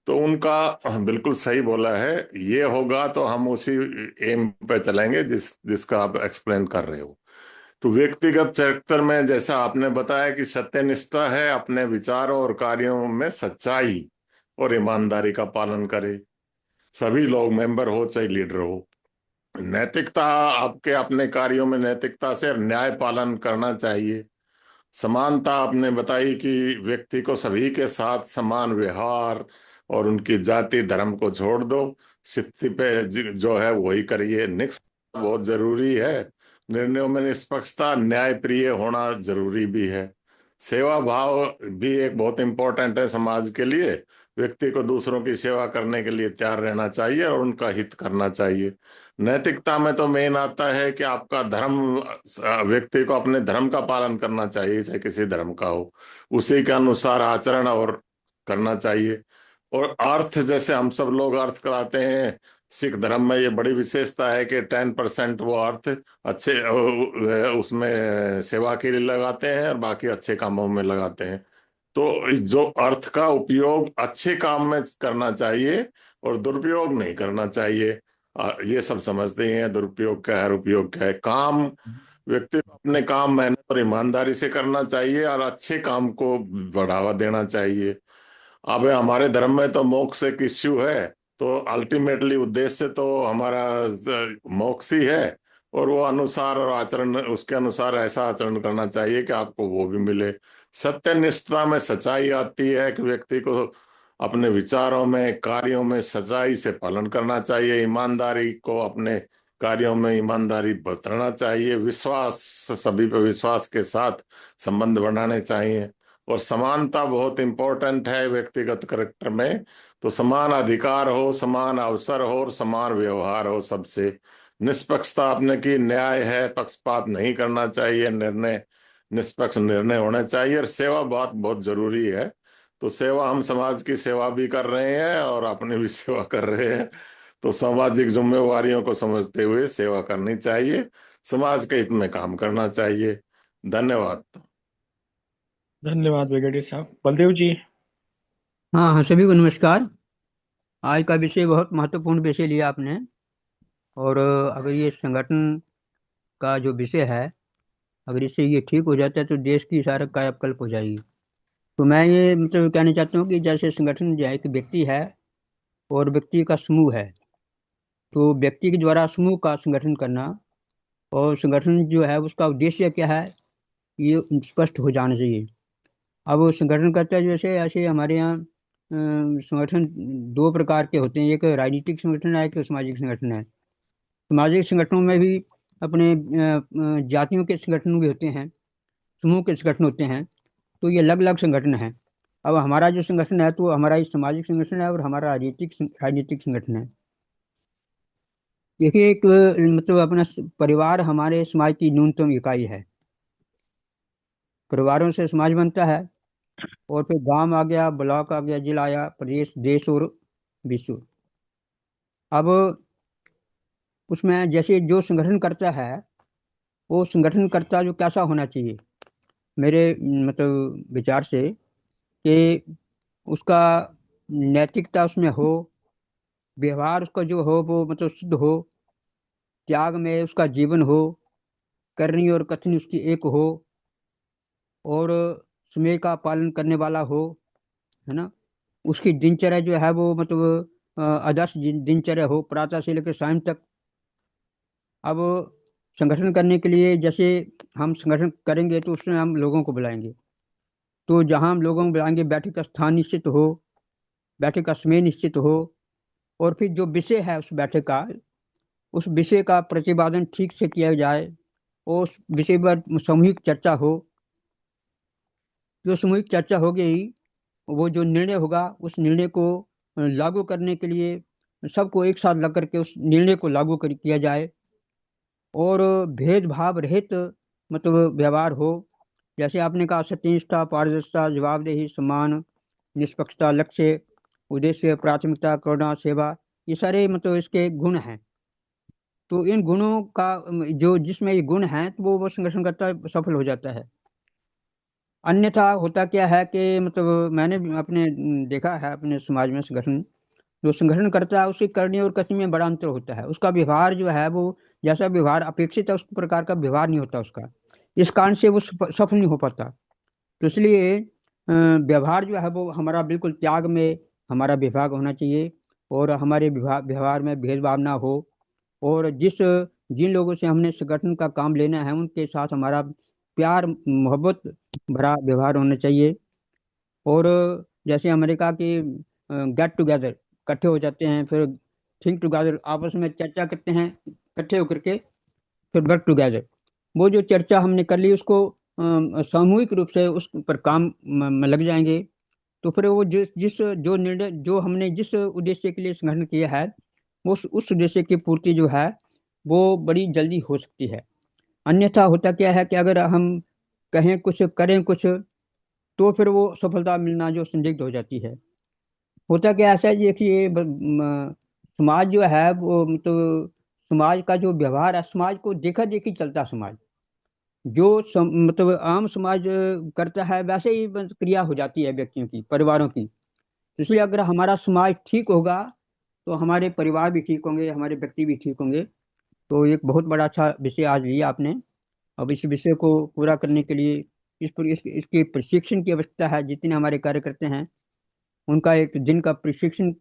तो उनका बिल्कुल सही बोला है। ये होगा तो हम उसी एम पे चलेंगे जिसका आप एक्सप्लेन कर रहे हो। तो व्यक्तिगत चरित्र में जैसा आपने बताया कि सत्यनिष्ठा है, अपने विचारों और कार्यों में सच्चाई और ईमानदारी का पालन करे, सभी लोग मेंबर हो चाहे लीडर हो। नैतिकता, आपके अपने कार्यों में नैतिकता से न्याय पालन करना चाहिए। समानता आपने बताई कि व्यक्ति को सभी के साथ समान व्यवहार, और उनकी जाति धर्म को छोड़ दो, स्थिति पे जो है वही करिए। निष्पक्षता बहुत जरूरी है, निर्णयों में निष्पक्षता, न्यायप्रिय होना जरूरी भी है। सेवा भाव भी एक बहुत इंपॉर्टेंट है समाज के लिए। व्यक्ति को दूसरों की सेवा करने के लिए तैयार रहना चाहिए और उनका हित करना चाहिए। नैतिकता में तो मेन आता है कि आपका धर्म, व्यक्ति को अपने धर्म का पालन करना चाहिए, चाहे किसी धर्म का हो, उसी के अनुसार आचरण और करना चाहिए। और अर्थ, जैसे हम सब अर्थ कराते हैं, सिख धर्म में ये बड़ी विशेषता है कि 10% वो अर्थ अच्छे उसमें सेवा के लिए लगाते हैं और बाकी अच्छे कामों में लगाते हैं। तो इस जो अर्थ का उपयोग अच्छे काम में करना चाहिए और दुरुपयोग नहीं करना चाहिए। ये सब समझते हैं दुरुपयोग क्या है, उपयोग क्या है। काम, व्यक्ति को अपने काम मेहनत और ईमानदारी से करना चाहिए और अच्छे काम को बढ़ावा देना चाहिए। अब हमारे धर्म में तो मोक्ष एक इश्यू है, तो अल्टीमेटली उद्देश्य तो हमारा मोक्ष ही है। और वो अनुसार और आचरण, उसके अनुसार ऐसा आचरण करना चाहिए कि आपको वो भी मिले। सत्यनिष्ठता में सच्चाई आती है कि व्यक्ति को अपने विचारों में, कार्यों में सच्चाई से पालन करना चाहिए। ईमानदारी को अपने कार्यों में ईमानदारी बरतना चाहिए। विश्वास, सभी पर विश्वास के साथ संबंध बनाने चाहिए। और समानता बहुत इंपॉर्टेंट है व्यक्तिगत करेक्टर में। तो समान अधिकार हो, समान अवसर हो और समान व्यवहार हो सबसे। निष्पक्षता आपने की, न्याय है, पक्षपात नहीं करना चाहिए, निर्णय निष्पक्ष निर्णय होने चाहिए। और सेवा बहुत बहुत जरूरी है। तो सेवा, हम समाज की सेवा भी कर रहे हैं और अपनी भी सेवा कर रहे हैं। तो सामाजिक जिम्मेवारियों को समझते हुए सेवा करनी चाहिए, समाज के हित में काम करना चाहिए। धन्यवाद।
धन्यवाद ब्रिगेडियर साहब। बलदेव जी।
हाँ हाँ, सभी को नमस्कार। आज का विषय बहुत महत्वपूर्ण विषय लिया आपने। और अगर ये संगठन का जो विषय है, अगर इससे ये ठीक हो जाता है तो देश की सारा कायाकल्प हो जाएगी। तो मैं ये मतलब कहना चाहता हूँ कि जैसे संगठन जो है, एक व्यक्ति है और व्यक्ति का समूह है। तो व्यक्ति के द्वारा समूह का संगठन करना, और संगठन जो है उसका उद्देश्य क्या है, ये स्पष्ट हो जाना चाहिए। अब वो संगठन करता है, जैसे ऐसे हमारे यहाँ संगठन दो प्रकार के होते हैं। एक राजनीतिक संगठन है, एक सामाजिक संगठन है। सामाजिक संगठनों में भी अपने जातियों के संगठन भी होते हैं, समूह के संगठन होते हैं। तो ये अलग अलग संगठन हैं। अब हमारा जो संगठन है तो हमारा एक सामाजिक संगठन है और हमारा राजनीतिक संगठन है। देखिए, एक मतलब अपना परिवार हमारे समाज की न्यूनतम इकाई है। परिवारों से समाज बनता है, और फिर गांव आ गया, ब्लॉक आ गया, जिला आया, प्रदेश, देश और विश्व। अब उसमें जैसे जो संगठन करता है, वो संगठन करता जो कैसा होना चाहिए मेरे मतलब विचार से, कि उसका नैतिकता उसमें हो, व्यवहार उसका जो हो वो मतलब शुद्ध हो, त्याग में उसका जीवन हो, करनी और कथनी उसकी एक हो, और समय का पालन करने वाला हो, है ना। उसकी दिनचर्या जो है वो मतलब आदर्श दिनचर्या हो, प्रातः से लेकर शाम तक। अब संगठन करने के लिए जैसे हम संगठन करेंगे तो उसमें हम लोगों को बुलाएंगे, तो जहाँ हम लोगों को बुलाएंगे बैठक का स्थान निश्चित हो, बैठक का समय निश्चित हो, और फिर जो विषय है उस बैठक का, उस विषय का प्रतिपादन ठीक से किया जाए, और उस विषय पर सामूहिक चर्चा हो। जो सामूहिक चर्चा हो गई, वो जो निर्णय होगा उस निर्णय को लागू करने के लिए सबको एक साथ लग करके उस निर्णय को लागू किया जाए, और भेदभाव रहित मतलब व्यवहार हो। जैसे आपने कहा, सत्यनिष्ठा, पारदर्शिता, जवाबदेही, सम्मान, निष्पक्षता, लक्ष्य, उद्देश्य, प्राथमिकता, करुणा, सेवा, ये सारे मतलब इसके गुण हैं। तो इन गुणों का जो जिसमें ये गुण हैं तो वो संगठनकर्ता सफल हो जाता है। अन्यथा होता क्या है कि मतलब मैंने भी अपने देखा है अपने समाज में, संगठन जो संगठन करता है उसकी करनी और कसनी में बड़ा अंतर होता है। उसका व्यवहार जो है वो जैसा व्यवहार अपेक्षित है उस प्रकार का व्यवहार नहीं होता उसका, इस कारण से वो सफल नहीं हो पाता। तो इसलिए व्यवहार जो है वो हमारा बिल्कुल त्याग में हमारा विभाग होना चाहिए, और हमारे व्यवहार में भेदभाव ना हो, और जिन लोगों से हमने संगठन का काम लेना है उनके साथ हमारा प्यार मोहब्बत भरा व्यवहार होना चाहिए। और जैसे अमेरिका के गेट टुगेदर इकट्ठे हो जाते हैं, फिर थिंक टुगेदर आपस में चर्चा करते हैं इकट्ठे होकर के, फिर वर्क टुगेदर। वो जो चर्चा हमने कर ली उसको सामूहिक रूप से उस पर काम में लग जाएंगे, तो फिर वो जिस जिस जो निर्णय जो हमने जिस उद्देश्य के लिए संगठन किया है, उस उद्देश्य की पूर्ति जो है वो बड़ी जल्दी हो सकती है। अन्यथा होता क्या है कि अगर हम कहें कुछ करें कुछ, तो फिर वो सफलता मिलना जो संदिग्ध हो जाती है। होता क्या ऐसा है, देखिए समाज जो है वो मतलब समाज का जो व्यवहार है, समाज को देखा देखी चलता है समाज। जो मतलब आम समाज करता है वैसे ही बस क्रिया हो जाती है व्यक्तियों की, परिवारों की। इसलिए अगर हमारा समाज ठीक होगा तो हमारे परिवार भी ठीक होंगे, हमारे व्यक्ति भी ठीक होंगे। तो एक बहुत बड़ा अच्छा विषय आज लिया आपने। अब इस विषय को पूरा करने के लिए इसके प्रशिक्षण की आवश्यकता है। जितने हमारे कार्यकर्ता हैं उनका एक दिन का प्रशिक्षण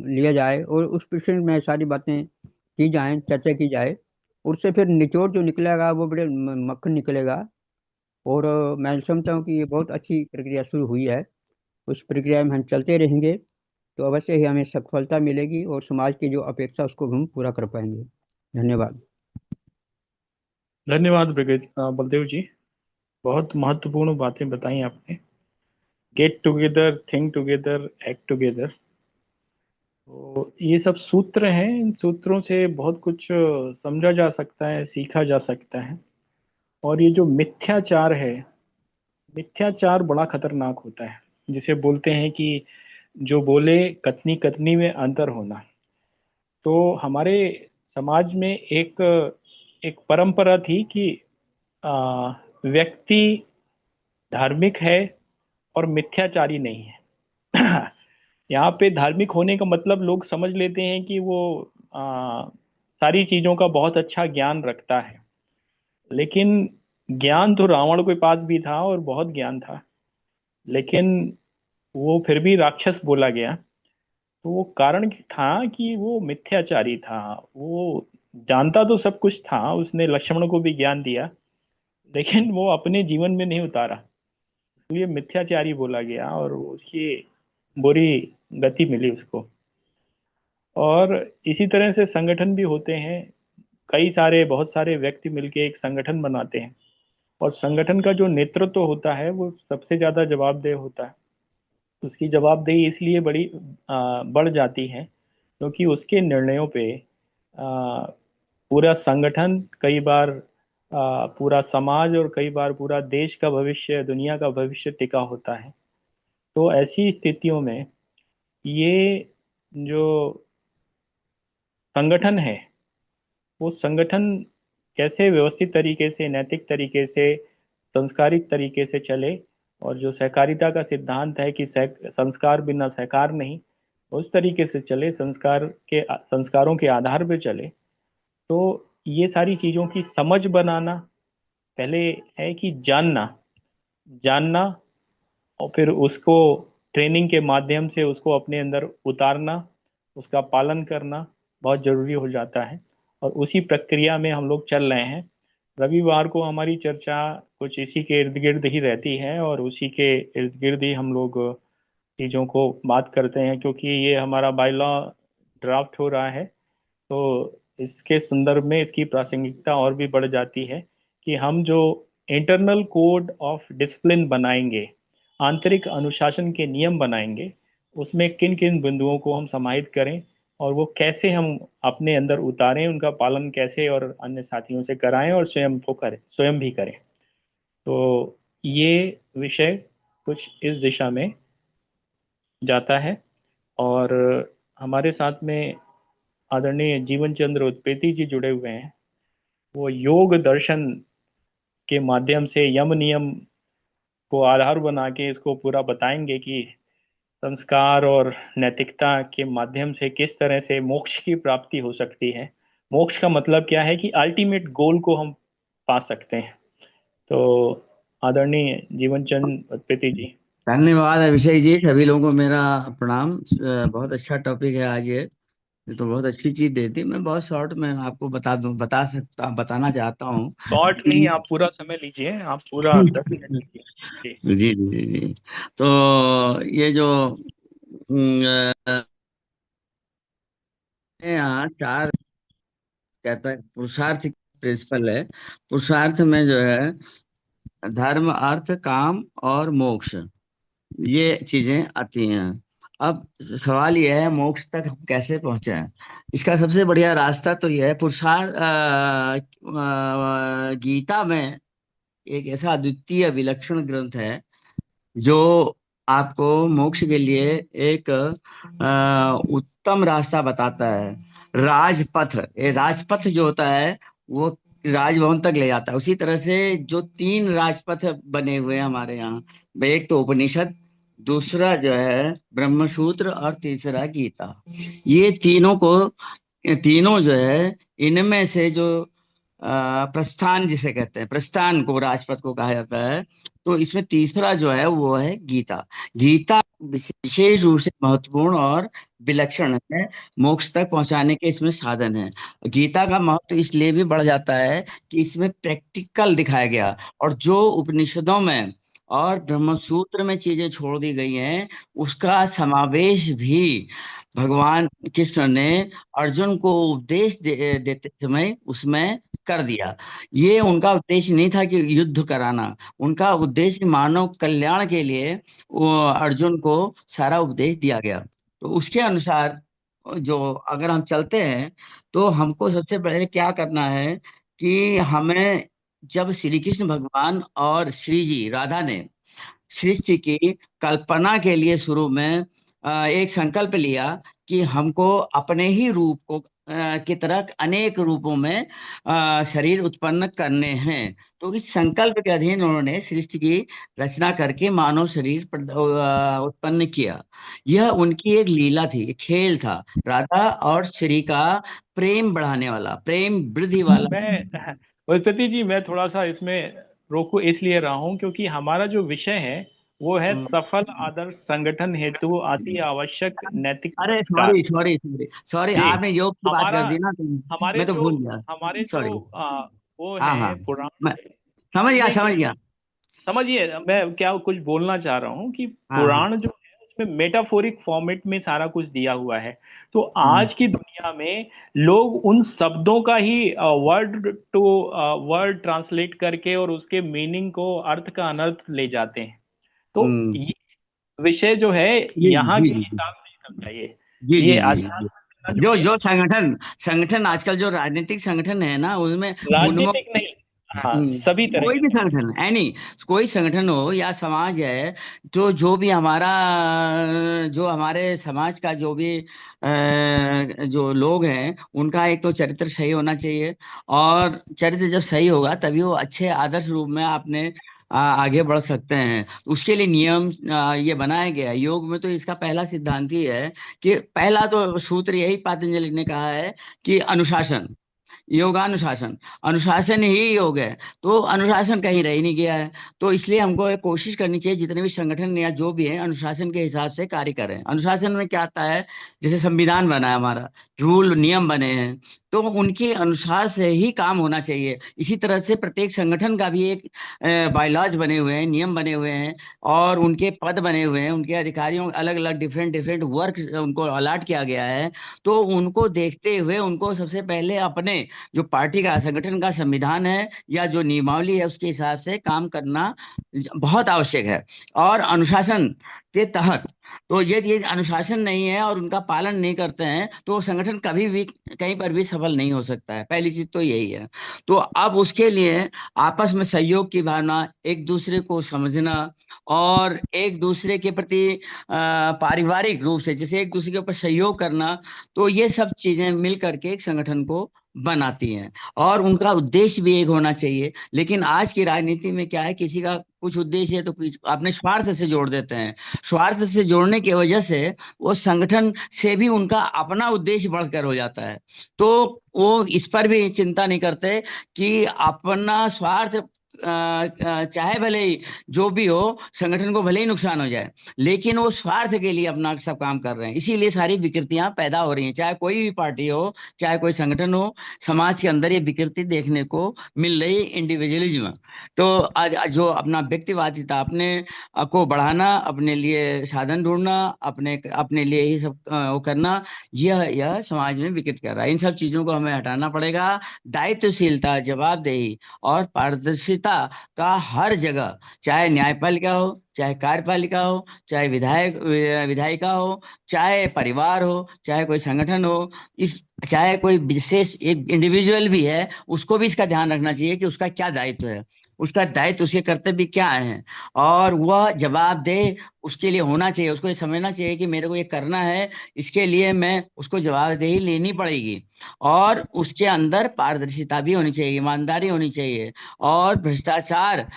लिया जाए, और उस प्रशिक्षण में सारी बातें की जाएं, चर्चा की जाए। उससे फिर निचोड़ जो निकलेगा वो बड़े मक्खन निकलेगा। और मैं समझता हूँ कि ये बहुत अच्छी प्रक्रिया शुरू हुई है। उस प्रक्रिया में हम चलते रहेंगे तो अवश्य ही हमें सफलता मिलेगी, और समाज की जो अपेक्षा उसको हम पूरा कर पाएंगे। धन्यवाद।
धन्यवाद बलदेव जी। बहुत महत्वपूर्ण बातें बताई आपने। Get together, think together, act together, तो ये सब सूत्र हैं। इन सूत्रों से बहुत कुछ समझा जा सकता है, सीखा जा सकता है। और ये जो मिथ्याचार है, मिथ्याचार बड़ा खतरनाक होता है। जिसे बोलते हैं कि जो बोले कथनी कथनी में अंतर होना। तो हमारे समाज में एक एक परंपरा थी कि व्यक्ति धार्मिक है और मिथ्याचारी नहीं है। यहाँ पे धार्मिक होने का मतलब लोग समझ लेते हैं कि वो सारी चीजों का बहुत अच्छा ज्ञान रखता है। लेकिन ज्ञान तो रावण के पास भी था और बहुत ज्ञान था, लेकिन वो फिर भी राक्षस बोला गया। तो वो कारण था कि वो मिथ्याचारी था। वो जानता तो सब कुछ था, उसने लक्ष्मण को भी ज्ञान दिया, लेकिन वो अपने जीवन में नहीं उतारा। तो ये मिथ्याचारी बोला गया और उसकी बुरी गति मिली उसको। और इसी तरह से संगठन भी होते हैं। कई सारे, बहुत सारे व्यक्ति मिलके एक संगठन बनाते हैं, और संगठन का जो नेतृत्व होता है वो सबसे ज्यादा जवाबदेह होता है। उसकी जवाबदेही इसलिए बढ़ जाती है क्योंकि उसके निर्णयों पे पूरा संगठन, कई बार पूरा समाज और कई बार पूरा देश का भविष्य, दुनिया का भविष्य टिका होता है। तो ऐसी स्थितियों में ये जो संगठन है, वो संगठन कैसे व्यवस्थित तरीके से, नैतिक तरीके से, संस्कारिक तरीके से चले, और जो सहकारिता का सिद्धांत है कि संस्कार बिना सहकार नहीं, उस तरीके से चले, संस्कारों के आधार पे चले। तो ये सारी चीजों की समझ बनाना पहले है कि जानना, जानना और फिर उसको ट्रेनिंग के माध्यम से उसको अपने अंदर उतारना, उसका पालन करना बहुत जरूरी हो जाता है। और उसी प्रक्रिया में हम लोग चल रहे हैं। रविवार को हमारी चर्चा कुछ इसी के इर्द गिर्द ही रहती है, और उसी के इर्द गिर्द ही हम लोग चीज़ों को बात करते हैं, क्योंकि ये हमारा बायलॉ ड्राफ्ट हो रहा है। तो इसके संदर्भ में इसकी प्रासंगिकता और भी बढ़ जाती है कि हम जो इंटरनल कोड ऑफ डिसिप्लिन बनाएंगे, आंतरिक अनुशासन के नियम बनाएंगे, उसमें किन किन बिंदुओं को हम समाहित करें और वो कैसे हम अपने अंदर उतारें, उनका पालन कैसे और अन्य साथियों से कराएं और स्वयं को करें, स्वयं भी करें। तो ये विषय कुछ इस दिशा में जाता है। और हमारे साथ में आदरणीय जीवन चंद्र उत्पेती जी जुड़े हुए हैं। वो योग दर्शन के माध्यम से यम नियम को आधार बना के इसको पूरा बताएंगे कि संस्कार और नैतिकता के माध्यम से किस तरह से मोक्ष की प्राप्ति हो सकती है। मोक्ष का मतलब क्या है कि अल्टीमेट गोल को हम पा सकते हैं। तो आदरणीय जीवन चंद उत्पेती जी।
धन्यवाद अभिषेक जी, सभी लोगों को मेरा प्रणाम। बहुत अच्छा टॉपिक है आज ये तो बहुत अच्छी चीज देती। मैं बहुत शॉर्ट में आपको बताना चाहता हूँ
शॉर्ट नहीं,
कि
आप पूरा समय लीजिए, आप पूरा 10 मिनट लीजिए जी।
जी जी जी जी। तो ये जो यहाँ चार कहता है पुरुषार्थ प्रिंसिपल है। पुरुषार्थ में जो है धर्म, अर्थ, काम और मोक्ष, ये चीजें आती हैं। अब सवाल यह है मोक्ष तक हम कैसे पहुंचे। इसका सबसे बढ़िया रास्ता तो यह है पुरुषार्थ। गीता में एक ऐसा अद्वितीय विलक्षण ग्रंथ है जो आपको मोक्ष के लिए एक उत्तम रास्ता बताता है। राजपथ, ये राजपथ जो होता है वो राजभवन तक ले जाता है। उसी तरह से जो तीन राजपथ बने हुए हैं हमारे यहाँ, एक तो उपनिषद, दूसरा जो है ब्रह्मसूत्र और तीसरा गीता। ये तीनों जो है, इनमें से जो प्रस्थान जिसे कहते हैं, प्रस्थान को, राजपथ को कहा जाता है। तो इसमें तीसरा जो है वो है गीता। गीता विशेष रूप से महत्वपूर्ण और विलक्षण है, मोक्ष तक पहुंचाने के इसमें साधन है। गीता का महत्व इसलिए भी बढ़ जाता है कि इसमें प्रैक्टिकल दिखाया गया, और जो उपनिषदों में और ब्रह्मसूत्र में चीजें छोड़ दी गई हैं उसका समावेश भी भगवान कृष्ण ने अर्जुन को उपदेश देते समय उसमें कर दिया। ये उनका उद्देश्य नहीं था कि युद्ध कराना, उनका उद्देश्य मानव कल्याण के लिए वो अर्जुन को सारा उपदेश दिया गया। तो उसके अनुसार जो अगर हम चलते हैं तो हमको सबसे पहले क्या करना है कि हमें, जब श्री कृष्ण भगवान और श्री जी राधा ने सृष्टि की कल्पना के लिए शुरू में एक संकल्प लिया कि हमको अपने ही रूप को की तरह अनेक रूपों में शरीर उत्पन्न करने हैं। तो इस संकल्प के अधीन उन्होंने सृष्टि की रचना करके मानव शरीर उत्पन्न किया। यह उनकी एक लीला थी, एक खेल था, राधा और श्री का प्रेम बढ़ाने वाला, प्रेम वृद्धि वाला।
मैं उत्पत्ति जी, मैं थोड़ा सा इसमें रोकू इसलिए रहा हूँ क्योंकि हमारा जो विषय है वो है
हम्म,
सफल आदर्श संगठन हेतु अति आवश्यक नैतिक
अरे
संस्कार।
सॉरी सॉरी सॉरी सॉरी,
जी।
आपने योग की बात
हमारा
कर दी ना, तो
हमारे
मैं तो
जो
भूल गया।
हमारे जो
सॉरी।
वो
हाँ
है
हाँ,
पुराण,
मैं समझ गया
उसमें
समझ
क्या,
गया।
समझिए मैं क्या कुछ बोलना चाह रहा हूँ कि
हाँ हाँ।
पुराण जो है उसमें मेटाफोरिक फॉर्मेट में सारा कुछ दिया हुआ है। तो
हम्म,
आज की दुनिया में लोग उन शब्दों का ही वर्ड टू वर्ड ट्रांसलेट करके और उसके मीनिंग को, अर्थ का अनर्थ ले जाते हैं। तो
हम्म,
विषय जो है
जी
यहाँ
जी
के
जी
हिसाब से करना चाहिए।
जी जी
ये
जी जी
अध्यात्म
जी।
से न
जो
जुड़े,
जो संगठन संगठन आजकल जो राजनीतिक संगठन है ना, उनमें
राजनीतिक
उन्मुख,
नहीं, हाँ सभी तरह
कोई
के
भी
संगठन।
संगठन एनी, कोई संगठन हो या समाज है, तो जो भी हमारा जो हमारे समाज का जो भी जो लोग हैं, उनका एक तो चरित्र सही होना चाहिए। और चरित्र जब सही होगा तभी वो अच्छे आदर्श रूप में अपने आगे बढ़ सकते हैं। उसके लिए नियम ये बनाया गया है। योग में तो इसका पहला सिद्धांत ही है कि पहला तो सूत्र यही पतंजलि ने कहा है कि अनुशासन, योगानुशासन, अनुशासन ही योग है। तो अनुशासन कहीं रह ही नहीं गया है। तो इसलिए हमको एक कोशिश करनी चाहिए, जितने भी संगठन या जो भी है अनुशासन के हिसाब से कार्य करें। अनुशासन में क्या आता है, जैसे संविधान बना है हमारा, रूल नियम बने हैं, तो उनके अनुसार से ही काम होना चाहिए। इसी तरह से प्रत्येक संगठन का भी एक बायलॉज बने हुए हैं, नियम बने हुए हैं, और उनके पद बने हुए हैं, उनके अधिकारियों अलग अलग डिफरेंट डिफरेंट वर्क उनको अलॉट किया गया है। तो उनको देखते हुए उनको सबसे पहले अपने जो पार्टी का संगठन का संविधान है या जो नियमावली है उसके हिसाब से काम करना बहुत आवश्यक है। और अनुशासन के तहत, तो ये अनुशासन नहीं है और उनका पालन नहीं करते हैं तो वो संगठन कभी भी कहीं पर भी सफल नहीं हो सकता है। पहली चीज तो यही है। तो अब उसके लिए आपस में सहयोग की भावना, एक दूसरे को समझना, और एक दूसरे के प्रति पारिवारिक रूप से जैसे एक दूसरे के ऊपर सहयोग करना, तो ये सब चीजें मिल करके एक संगठन को बनाती हैं। और उनका उद्देश्य भी एक होना चाहिए। लेकिन आज की राजनीति में क्या है, किसी का कुछ उद्देश्य है तो अपने स्वार्थ से जोड़ देते हैं। स्वार्थ से जोड़ने की वजह से वो संगठन से भी उनका अपना उद्देश्य बढ़कर हो जाता है। तो वो इस पर भी चिंता नहीं करते कि अपना स्वार्थ चाहे भले ही जो भी हो, संगठन को भले ही नुकसान हो जाए, लेकिन वो स्वार्थ के लिए अपना सब काम कर रहे हैं। इसीलिए सारी विकृतियां पैदा हो रही हैं, चाहे कोई भी पार्टी हो, चाहे कोई संगठन हो। समाज के अंदर ये विकृति देखने को मिल रही, इंडिविजुअलिज्म। तो आज आज जो अपना व्यक्तिवादिता, अपने को बढ़ाना, अपने लिए साधन ढूंढना, अपने अपने लिए ही सब वो करना, यह समाज में विकृत कर रहा है। इन सब चीजों को हमें हटाना पड़ेगा। दायित्वशीलता, जवाबदेही और पारदर्शिता का हर जगह, चाहे न्यायपालिका हो, चाहे कार्यपालिका हो, चाहे विधायिका हो, चाहे परिवार हो, चाहे कोई संगठन हो, इस चाहे कोई विशेष एक इंडिविजुअल भी है, उसको भी इसका ध्यान रखना चाहिए कि उसका क्या दायित्व है, उसका दायित्व, उसके कर्तव्य क्या है, और वह जवाबदेह उसके लिए होना चाहिए। उसको ये समझना चाहिए कि मेरे को ये करना है, इसके लिए मैं उसको जवाबदेही लेनी पड़ेगी। और उसके अंदर पारदर्शिता भी होनी चाहिए, ईमानदारी होनी चाहिए, और भ्रष्टाचार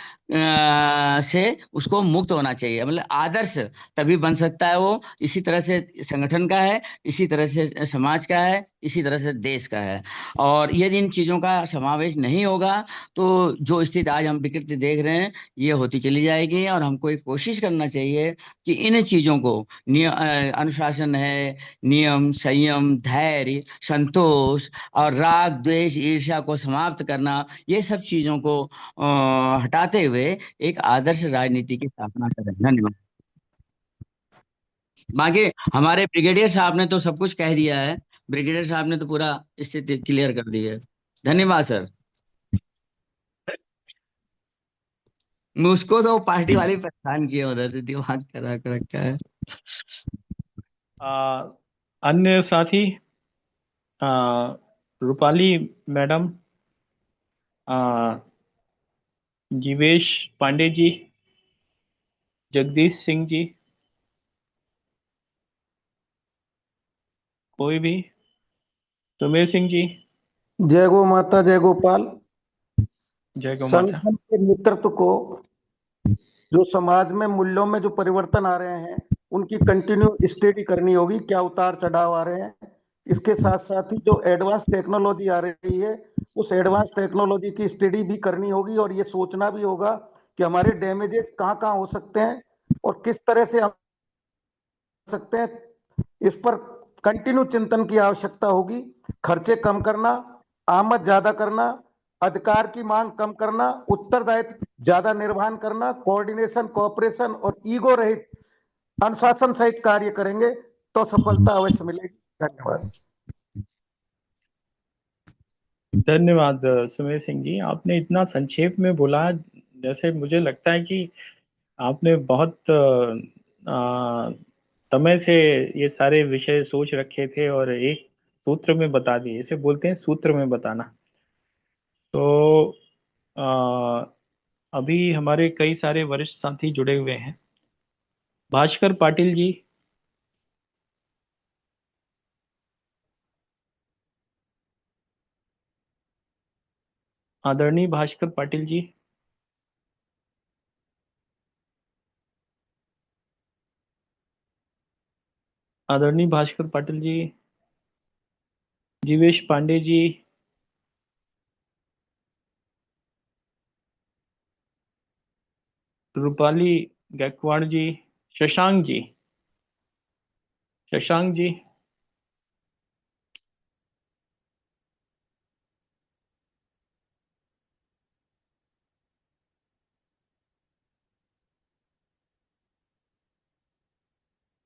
से उसको मुक्त होना चाहिए। मतलब आदर्श तभी बन सकता है वो, इसी तरह से संगठन का है, इसी तरह से समाज का है, इसी तरह से देश का है। और यदि इन चीजों का समावेश नहीं होगा तो जो स्थिति आज हम विकृति देख रहे हैं ये होती चली जाएगी। और हमको एक कोशिश करना चाहिए कि इन चीजों को, अनुशासन है, नियम, संयम, धैर्य, संतोष और राग, द्वेष, ईर्ष्या को समाप्त करना, ये सब चीजों को हटाते हुए एक आदर्श राजनीति की स्थापना करें। धन्यवाद। बाकी हमारे ब्रिगेडियर साहब ने तो सब कुछ कह दिया है। ब्रिगेडियर साहब ने तो पूरा स्थिति क्लियर कर दी है। धन्यवाद सर। मुझको तो पार्टी वाले परेशान किए, उधर से दिमाग खराब कर रखा है।
आ, अन्य साथी, आ, रूपाली मैडम, आ, जीवेश पांडे जी, जगदीश सिंह जी, कोई भी, सुमेर सिंह जी।
जय गो माता, जय गोपाल।
जय गौ माता।
संगठन के नेतृत्व को जो समाज में मूल्यों में जो परिवर्तन आ रहे हैं उनकी कंटिन्यू स्टडी करनी होगी, क्या उतार चढ़ाव आ रहे हैं। इसके साथ साथ ही जो एडवांस टेक्नोलॉजी आ रही है उस एडवांस टेक्नोलॉजी की स्टडी भी करनी होगी, और ये सोचना भी होगा कि हमारे डैमेजेस कहाँ कहाँ हो सकते हैं और किस तरह से हम सकते हैं। इस पर कंटिन्यू चिंतन की आवश्यकता होगी। खर्चे कम करना, आमद ज्यादा करना, अधिकार की मांग कम करना, उत्तरदायित्व ज्यादा निर्वहन करना, कोऑर्डिनेशन, कोऑपरेशन और ईगो रहित अनुशासन सहित कार्य करेंगे तो सफलता अवश्य मिलेगी। धन्यवाद।
धन्यवाद सुमेर सिंह जी, आपने इतना संक्षेप में बोला, जैसे मुझे लगता है कि आपने बहुत समय से ये सारे विषय सोच रखे थे और एक सूत्र में बता दिए, इसे बोलते हैं सूत्र में बताना। तो आ, अभी हमारे कई सारे वरिष्ठ साथी जुड़े हुए हैं। भास्कर पाटिल जी, आदरणीय भास्कर पाटिल जी, आदरणीय भास्कर पाटिल जी, जीवेश पांडे जी, रूपाली गायकवाड़ जी, शशांक जी, शशांक जी,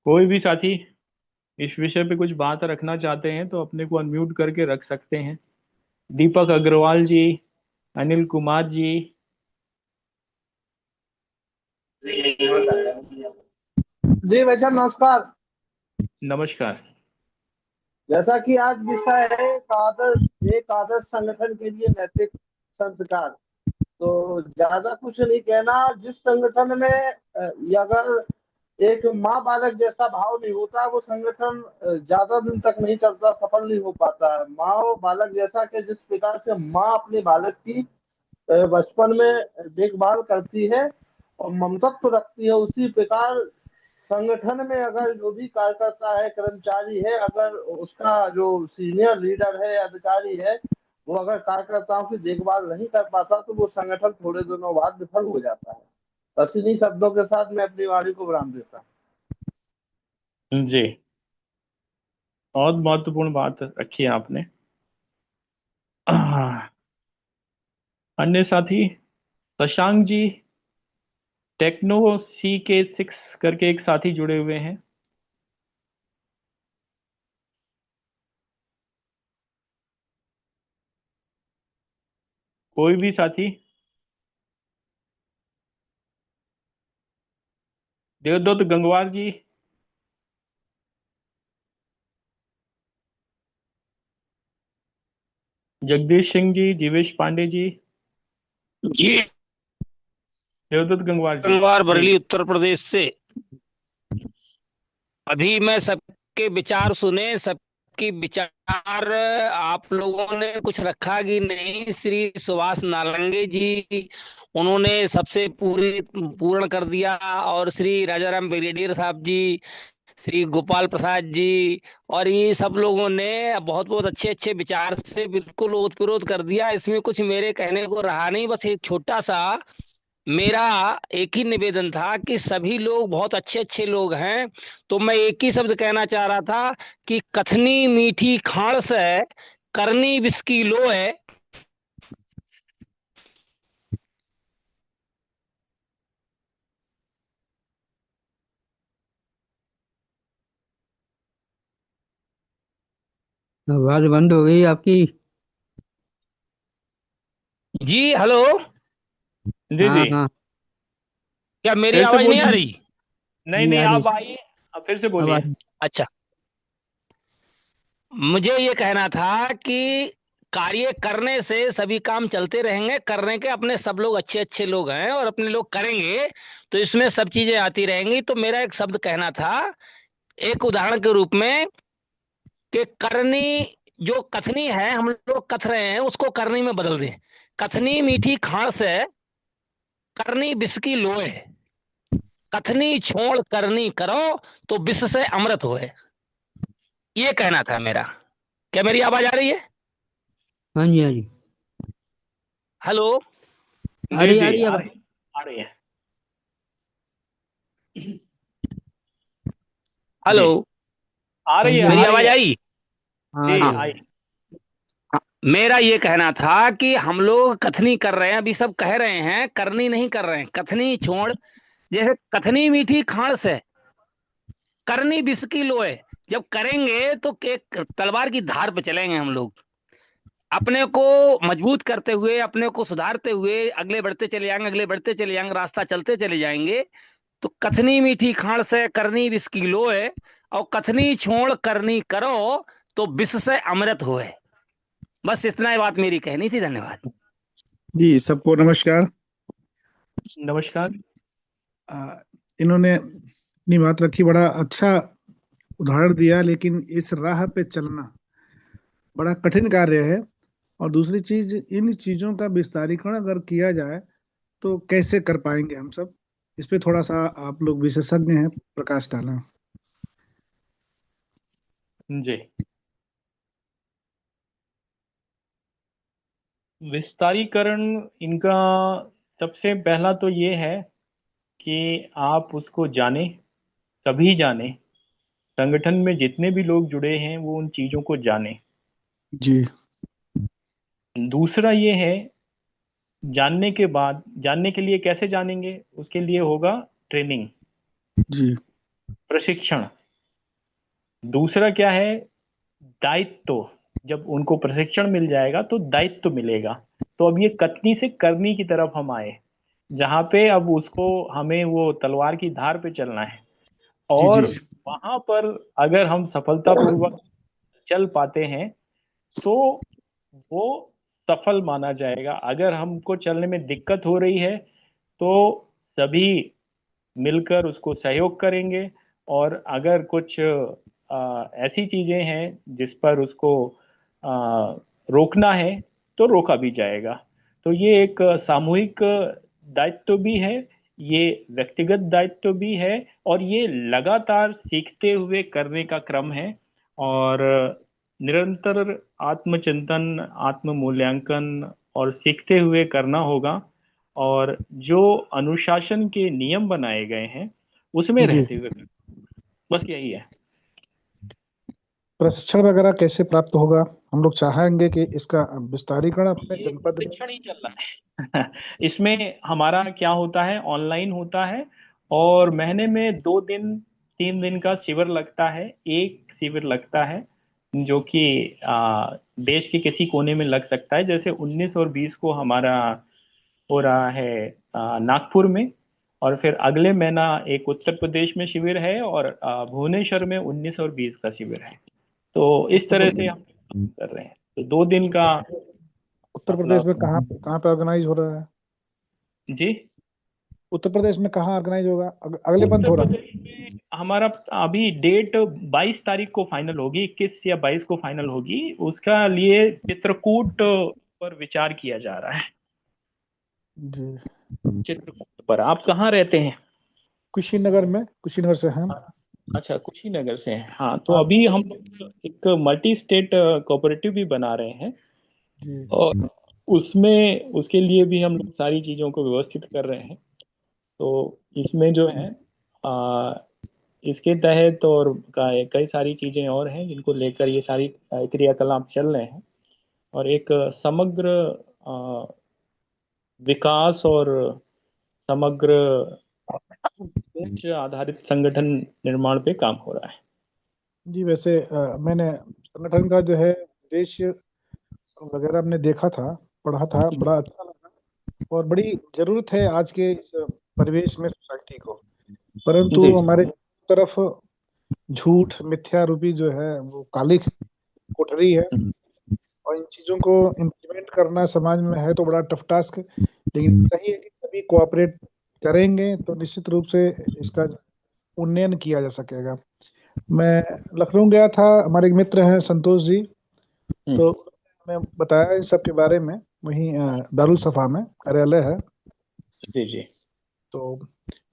कोई भी साथी इस विषय पे कुछ बात रखना चाहते हैं तो अपने को अनम्यूट करके रख सकते हैं। दीपक अग्रवाल जी, अनिल कुमार जी,
जी भाई साहब नमस्कार।
नमस्कार।
जैसा कि आज विषय है एक आदर्श संगठन के लिए नैतिक संस्कार, तो ज्यादा कुछ नहीं कहना। जिस संगठन में अगर एक माँ बालक जैसा भाव नहीं होता, वो संगठन ज्यादा दिन तक नहीं चलता, सफल नहीं हो पाता है। माँ और बालक जैसा कि जिस प्रकार से माँ अपने बालक की बचपन में देखभाल करती है और ममतत्व रखती है, उसी प्रकार संगठन में अगर जो भी कार्यकर्ता है, कर्मचारी है, अगर उसका जो सीनियर लीडर है, अधिकारी है, वो अगर कार्यकर्ताओं की देखभाल नहीं कर पाता, तो वो संगठन थोड़े दिनों बाद विफल हो जाता है। बस इन्हीं शब्दों के साथ मैं अपनी वाणी को विराम देता हूँ।
जी, बहुत महत्वपूर्ण बात रखी है आपने। अन्य साथी शशांक जी, टेक्नो सी के 6 करके एक साथी जुड़े हुए हैं। कोई भी साथी, देवदत्त गंगवार जी, जगदीश सिंह जी, जीवेश पांडे जी,
जी
देवदत्त गंगवार जी।
गंगवार,
जी,
बरेली, उत्तर प्रदेश से। अभी मैं सबके विचार सुने, सबकी विचार आप लोगों ने कुछ रखा कि नहीं। श्री सुभाष नालंगे जी, उन्होंने सबसे पूर्ण कर दिया। और श्री राजाराम ब्रिगेडियर साहब जी, श्री गोपाल प्रसाद जी, और ये सब लोगों ने बहुत बहुत अच्छे अच्छे विचार से बिल्कुल ओतप्रोत कर दिया। इसमें कुछ मेरे कहने को रहा नहीं। बस एक छोटा सा मेरा एक ही निवेदन था कि सभी लोग बहुत अच्छे अच्छे लोग हैं, तो मैं एक ही शब्द कहना चाह रहा था कि कथनी मीठी खाण से करनी बिस्की लोए।
आवाज बंद हो गई आपकी।
जी हेलो,
जी,
हाँ
जी,
हाँ,
क्या मेरी
फिर से
आवाज नहीं आ
बोलिए।
रही?
नहीं,
जी
नहीं,
आ रही।
आप आइए, आप फिर से
अब
बोलिए।
अच्छा, मुझे ये कहना था कि कार्य करने से सभी काम चलते रहेंगे। करने के अपने सब लोग अच्छे अच्छे लोग हैं और अपने लोग करेंगे तो इसमें सब चीजें आती रहेंगी। तो मेरा एक शब्द कहना था, एक उदाहरण के रूप में, कि करनी, जो कथनी है हम लोग कथ रहे हैं, उसको करनी में बदल दें। कथनी मीठी खाण से करनी बिस्की लोए, कथनी छोड़ करनी करो तो विष से अमृत होए। ये कहना था मेरा। क्या मेरी आवाज आ रही है?
हाँ जी, हाँ जी,
हेलो,
जी,
आ
जी,
रही है
आ
आवाज।
रही, आ रही है। जी,
हेलो,
आ
हाँ
रही है,
जी, हाँ
मेरी
आ
जी,
रही
आवाज
है।
आई?
हाँ आ
जी,
रही
हाँ,
है
आई।
आवाज।
मेरा ये कहना था कि हम लोग कथनी कर रहे हैं, अभी सब कह रहे हैं, करनी नहीं कर रहे हैं। कथनी छोड़, जैसे कथनी मीठी खाण से करनी बिस्की लोए, जब करेंगे तो एक तलवार की धार पे चलेंगे हम लोग। अपने को मजबूत करते हुए, अपने को सुधारते हुए, अगले बढ़ते चले जाएंगे, अगले बढ़ते चले जाएंगे, रास्ता चलते चले जाएंगे। तो कथनी मीठी खाण से करनी विष की लोए, और कथनी छोड़ करनी करो तो विष से अमृत होए। बस इतना ही बात मेरी कहनी थी। धन्यवाद।
जी, सबको नमस्कार।
नमस्कार।
इन्होंने अपनी बात रखी, बड़ा अच्छा उदाहरण दिया, लेकिन इस राह पे चलना बड़ा कठिन कार्य है। और दूसरी चीज, इन चीजों का विस्तारीकरण अगर किया जाए तो कैसे कर पाएंगे हम सब, इस पे थोड़ा सा आप लोग विशेषज्ञ हैं, प्रकाश डालें।
जी, विस्तारीकरण इनका सबसे पहला तो ये है कि आप उसको जाने, सभी जाने, संगठन में जितने भी लोग जुड़े हैं वो उन चीजों को जाने।
जी
दूसरा ये है, जानने के बाद, जानने के लिए कैसे जानेंगे, उसके लिए होगा ट्रेनिंग,
जी
प्रशिक्षण। दूसरा क्या है, दायित्व। जब उनको प्रशिक्षण मिल जाएगा तो दायित्व मिलेगा। तो अब ये कथनी से करनी की तरफ हम आए, जहां पे अब उसको, हमें वो तलवार की धार पे चलना है।
जी जी
और वहां पर अगर हम सफलतापूर्वक चल पाते हैं तो वो सफल माना जाएगा। अगर हमको चलने में दिक्कत हो रही है तो सभी मिलकर उसको सहयोग करेंगे। और अगर कुछ ऐसी चीजें हैं जिस पर उसको आ, रोकना है तो रोका भी जाएगा। तो ये एक सामूहिक दायित्व भी है, ये व्यक्तिगत दायित्व भी है, और ये लगातार सीखते हुए करने का क्रम है। और निरंतर आत्मचिंतन, आत्म मूल्यांकन और सीखते हुए करना होगा। और जो अनुशासन के नियम बनाए गए हैं उसमें
जी।
रहते हुए, बस यही है।
प्रशिक्षण वगैरह कैसे प्राप्त होगा? हम लोग चाहेंगे कि इसका विस्तारीकरण अपने
ये
जनपद में।
प्रशिक्षण ही चल रहा है। इसमें हमारा क्या होता है, ऑनलाइन होता है, और महीने में 2 दिन 3 दिन का शिविर लगता है। एक शिविर लगता है जो कि देश के किसी कोने में लग सकता है, जैसे 19 और 20 को हमारा हो रहा है नागपुर में। और फिर अगले महीना एक उत्तर प्रदेश में शिविर है, और भुवनेश्वर में 19 और 20 का शिविर है। तो इस
उत्तर
तरह से
प्रदेश
हम कर रहे हैं। तो 2 दिन का
उत्तर
अपना।
प्रदेश में कहाँ कहाँ पे ऑर्गेनाइज हो रहा है?
जी,
उत्तर प्रदेश में कहाँ ऑर्गेनाइज होगा? अगले मंथ
उत्तर
हो रहा है?
प्रदेश में हमारा अभी डेट 22 तारीख को फाइनल होगी, 21 या 22 को फाइनल होगी। उसका लिए चित्रकूट पर विचार किया जा रहा है।
जी,
चित्रकूट पर। आप कहाँ रहते हैं?
कुशीनगर में, कुशीनगर से हैं।
अच्छा, कुशीनगर से हैं। हाँ, तो
हाँ
अभी हम लोग एक मल्टी स्टेट कोऑपरेटिव भी बना रहे हैं।
जी
और उसमें, उसके लिए भी हम लोग सारी चीज़ों को व्यवस्थित कर रहे हैं। तो इसमें जो है आ, इसके तहत और कई सारी चीज़ें और हैं जिनको लेकर ये सारी क्रियाकलाप चल रहे हैं। और एक समग्र आ, विकास और समग्र सोच आधारित संगठन निर्माण पे काम हो रहा है।
जी। वैसे मैंने संगठन का जो है उद्देश्य वगैरह हमने देखा था, पढ़ा था, बड़ा अच्छा लगा। और बड़ी जरूरत है आज के इस परिवेश में सोसाइटी को। परंतु
जी,
हमारे तरफ झूठ, मिथ्या रूपी जो है वो काली कोठरी है। और इन चीजों को इम्प्लीमेंट करना समाज में है तो बड़ा टफ टास्क है। लेकिन सही है कि सभी कोऑपरेट करेंगे तो निश्चित रूप से इसका उन्नयन किया जा सकेगा। मैं लखनऊ गया था, हमारे एक मित्र हैं संतोष जी, तो मैं बताया इन सब के बारे में। वहीं दारुल सफा में कार्यालय है।
जी, जी,
तो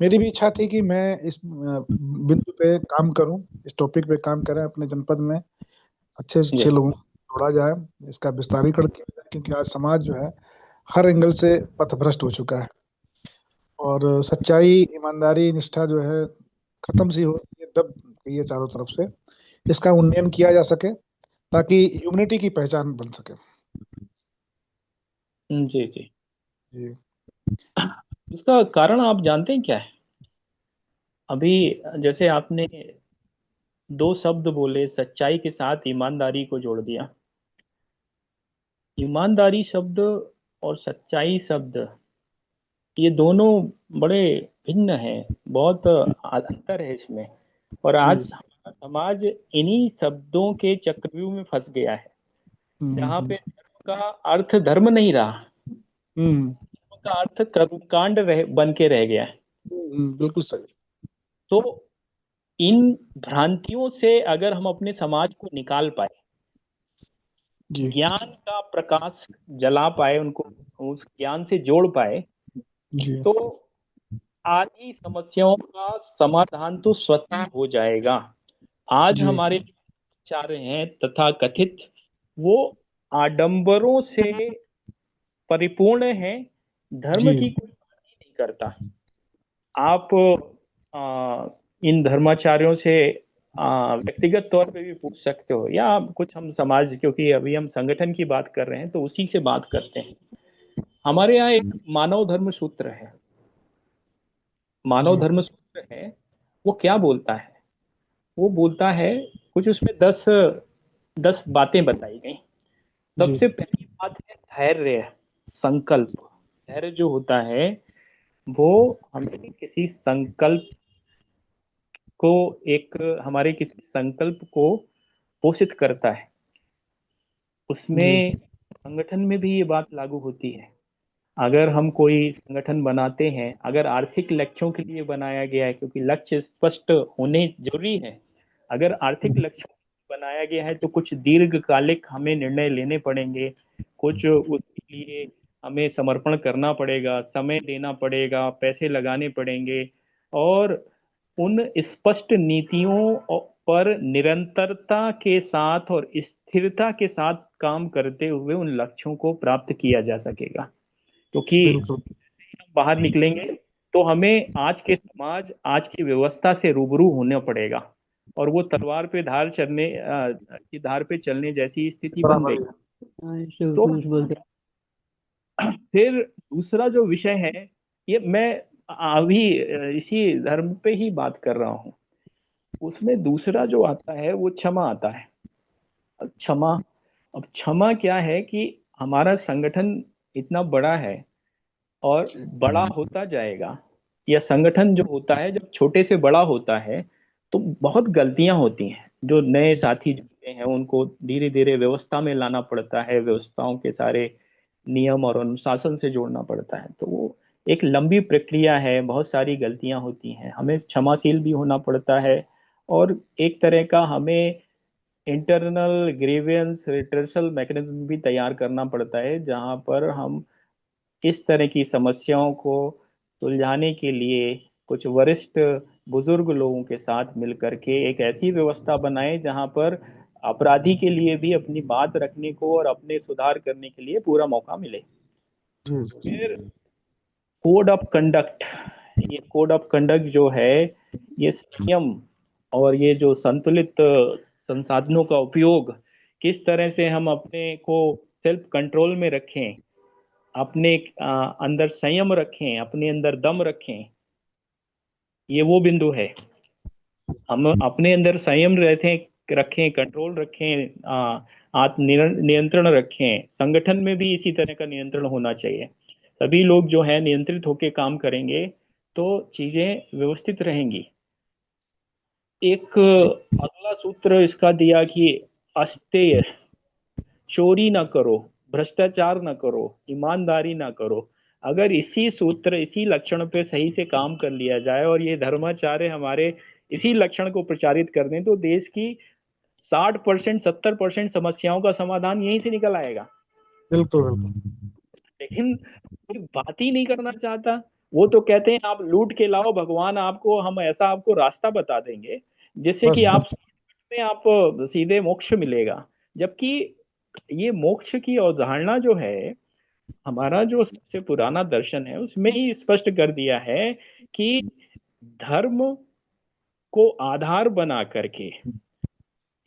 मेरी भी इच्छा थी कि मैं इस बिंदु पे काम करूं, इस टॉपिक पे काम करें, अपने जनपद में अच्छे से अच्छे
जी,
लोगों को जोड़ा जाए, इसका विस्तारीकरण किया जाए। क्योंकि आज समाज जो है हर एंगल से पथभ्रष्ट हो चुका है। और सच्चाई, ईमानदारी, निष्ठा जो है खत्म सी हो रही है, दब गई है चारों तरफ से। इसका उन्नयन किया जा सके ताकि ह्यूमनिटी की पहचान बन सके।
जी, जी।
जी
इसका कारण आप जानते हैं क्या है? अभी जैसे आपने 2 शब्द बोले, सच्चाई के साथ ईमानदारी को जोड़ दिया। ईमानदारी शब्द और सच्चाई शब्द ये दोनों बड़े भिन्न हैं, बहुत अंतर है इसमें। और आज हमारा समाज इन्हीं शब्दों के चक्रव्यूह में फंस गया है, जहाँ पे धर्म का अर्थ धर्म नहीं रहा, धर्म का अर्थ कर्मकांड बन के रह गया है।
बिल्कुल सही।
तो इन भ्रांतियों से अगर हम अपने समाज को निकाल पाए, ज्ञान का प्रकाश जला पाए, उनको उस ज्ञान से जोड़ पाए, तो आदि समस्याओं का समाधान तो स्वतः हो जाएगा। आज हमारे विचार हैं तथा कथित, वो आडंबरों से परिपूर्ण है, धर्म की कोई बात ही नहीं करता। आप इन धर्माचार्यों से व्यक्तिगत तौर पे भी पूछ सकते हो, या कुछ हम समाज, क्योंकि अभी हम संगठन की बात कर रहे हैं तो उसी से बात करते हैं। हमारे यहाँ एक मानव धर्म सूत्र है, मानव धर्म सूत्र है। वो क्या बोलता है? वो बोलता है कुछ, उसमें 10 बातें बताई गई। सबसे पहली बात है धैर्य, संकल्प। धैर्य जो होता है वो हमें किसी संकल्प को, हमारे किसी संकल्प को पोषित करता है। उसमें संगठन में भी ये बात लागू होती है। अगर हम कोई संगठन बनाते हैं, अगर आर्थिक लक्ष्यों के लिए बनाया गया है, क्योंकि लक्ष्य स्पष्ट होने जरूरी है। अगर आर्थिक लक्ष्य बनाया गया है तो कुछ दीर्घकालिक हमें निर्णय लेने पड़ेंगे, कुछ उसके लिए हमें समर्पण करना पड़ेगा, समय देना पड़ेगा, पैसे लगाने पड़ेंगे, और उन स्पष्ट नीतियों पर निरंतरता के साथ और स्थिरता के साथ काम करते हुए उन लक्ष्यों को प्राप्त किया जा सकेगा। क्योंकि हम बाहर निकलेंगे तो हमें आज के समाज, आज की व्यवस्था से रूबरू होना पड़ेगा, और वो तलवार पे धार चलने की धार पे चलने जैसी स्थिति बन गई। तो फिर दूसरा जो विषय है, ये मैं अभी इसी धर्म पे ही बात कर रहा हूँ, उसमें दूसरा जो आता है वो क्षमा आता है। क्षमा, अब क्षमा क्या है कि हमारा संगठन इतना बड़ा है और बड़ा होता जाएगा। यह संगठन जो होता है, जब छोटे से बड़ा होता है तो बहुत गलतियां होती हैं। जो नए साथी जुड़ते हैं उनको धीरे धीरे व्यवस्था में लाना पड़ता है, व्यवस्थाओं के सारे नियम और अनुशासन से जोड़ना पड़ता है। तो वो एक लंबी प्रक्रिया है, बहुत सारी गलतियां होती हैं, हमें क्षमाशील भी होना पड़ता है। और एक तरह का हमें इंटरनल ग्रीवेंस रिट्रेसल मैकेनिज्म भी तैयार करना पड़ता है, जहां पर हम इस तरह की समस्याओं को सुलझाने के लिए कुछ वरिष्ठ बुजुर्ग लोगों के साथ मिलकर के एक ऐसी व्यवस्था बनाए जहां पर अपराधी के लिए भी अपनी बात रखने को और अपने सुधार करने के लिए पूरा मौका मिले। फिर कोड ऑफ कंडक्ट, ये कोड ऑफ कंडक्ट जो है, ये संयम और ये जो संतुलित संसाधनों का उपयोग, किस तरह से हम अपने को सेल्फ कंट्रोल में रखें, अपने अंदर संयम रखें, अपने अंदर दम रखें, ये वो बिंदु है। हम अपने अंदर संयम रखें, कंट्रोल रखें, आत्म नियंत्रण रखें। संगठन में भी इसी तरह का नियंत्रण होना चाहिए। सभी लोग जो है नियंत्रित होकर काम करेंगे तो चीजें व्यवस्थित रहेंगी। एक अगला सूत्र इसका दिया कि अस्तेय, चोरी ना करो, भ्रष्टाचार ना करो, ईमानदारी ना करो। अगर इसी सूत्र, इसी लक्षण पे सही से काम कर लिया जाए और ये धर्माचार्य हमारे इसी लक्षण को प्रचारित कर दें, तो देश की 60% 70% समस्याओं का समाधान यहीं से निकल आएगा।
बिल्कुल।
लेकिन कोई बात ही नहीं करना चाहता। वो तो कहते हैं आप लूट के लाओ, भगवान आपको, हम ऐसा आपको रास्ता बता देंगे जिससे कि आप सीधे मोक्ष मिलेगा। जबकि ये मोक्ष की अवधारणा जो है, हमारा जो सबसे पुराना दर्शन है उसमें ही स्पष्ट कर दिया है कि धर्म को आधार बना करके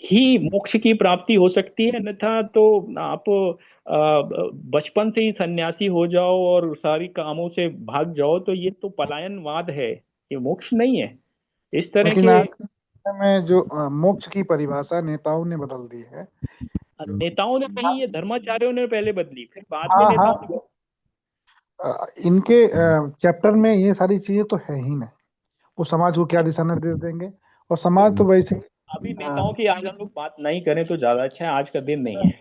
ही मोक्ष की प्राप्ति हो सकती है। अन्यथा तो आप बचपन से ही सन्यासी हो जाओ और सारी कामों से भाग जाओ तो ये तो पलायनवाद है, ये मोक्ष नहीं है। इस तरह
लेकिन
के
आज के समय में जो मोक्ष की परिभाषा नेताओं ने बदल दी है।
नेताओं ने नहीं, ये धर्माचार्यों ने पहले बदली, फिर बाद में
हाँ हाँ,
नेताओं ने।
इनके चैप्टर में ये सारी चीजें तो है ही नहीं। वो समाज को क्या दिशा निर्देश देंगे, और समाज तो वैसे
अभी नेताओं की आज हम लोग बात नहीं करें तो ज्यादा अच्छा है, आज का दिन नहीं है।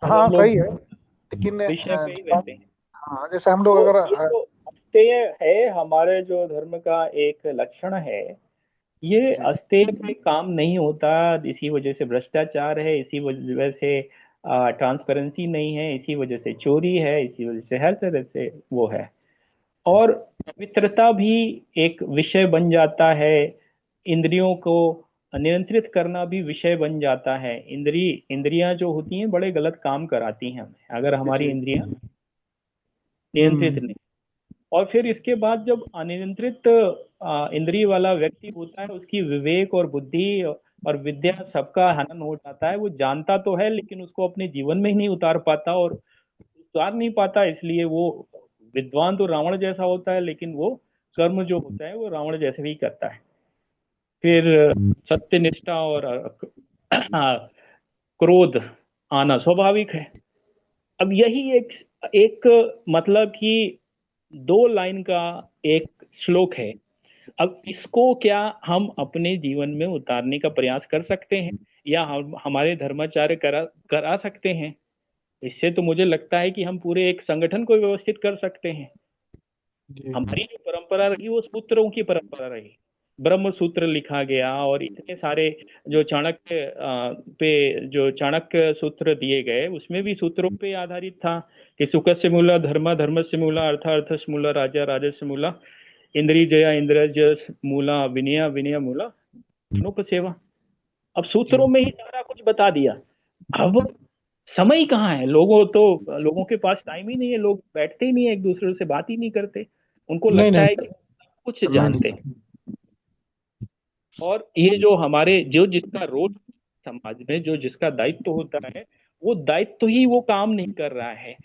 आज
हाँ
हम लोग
सही है, लेकिन
विषय पे ही रहते हैं।
हाँ जैसे हम लोग
तो
अगर
ये जो अस्तेय है, हमारे जो धर्म का एक लक्षण है, ये
जी
अस्तेय पे काम नहीं होता। इसी वजह से भ्रष्टाचार है, इसी वजह से ट्रांसपेरेंसी नहीं है, इसी वजह से चोरी है, इसी वजह से हर तरह से वो है। और पवित्रता भी एक विषय बन जाता है, इंद्रियों को नियंत्रित करना भी विषय बन जाता है। इंद्रियां जो होती हैं बड़े गलत काम कराती हैं हमें, अगर हमारी
जी
इंद्रियां नियंत्रित नहीं। और फिर इसके बाद जब अनियंत्रित इंद्रिय वाला व्यक्ति होता है, उसकी विवेक और बुद्धि और विद्या सबका हनन हो जाता है। वो जानता तो है लेकिन उसको अपने जीवन में ही नहीं उतार पाता, और उतार नहीं पाता, इसलिए वो विद्वान तो रावण जैसा होता है लेकिन वो कर्म जो होता है वो रावण जैसे ही करता है। फिर सत्यनिष्ठा और क्रोध आना स्वाभाविक है। अब यही एक एक मतलब कि दो लाइन का एक श्लोक है। अब इसको क्या हम अपने जीवन में उतारने का प्रयास कर सकते हैं, या हम हमारे धर्माचार्य करा करा सकते हैं? इससे तो मुझे लगता है कि हम पूरे एक संगठन को व्यवस्थित कर सकते हैं।
जी
हमारी जो परंपरा रही वो सूत्रों की परंपरा रही। ब्रह्म सूत्र लिखा गया, और इतने सारे जो चाणक्य पे जो चाणक्य सूत्र दिए गए, उसमें भी सूत्रों पे आधारित था कि सुखस्य मूला धर्म, धर्मस्य मूला अर्थ, अर्थस्य मूला राजा, राजस्य मूला इंद्रिय, इंद्रिय मूला विनय, विनय मूला धनुक सेवा। अब
जी
सूत्रों में ही सारा कुछ बता दिया। अब समय कहाँ है, लोगों के पास टाइम ही नहीं है, लोग बैठते ही नहीं है, एक दूसरे से बात ही नहीं करते। उनको
नहीं
लगता
नहीं
है कि कुछ
करना नहीं
जानते हैं। और ये जो हमारे जो जिसका रोल समाज में जो जिसका दायित्व होता है, वो दायित्व ही वो काम नहीं कर रहा है।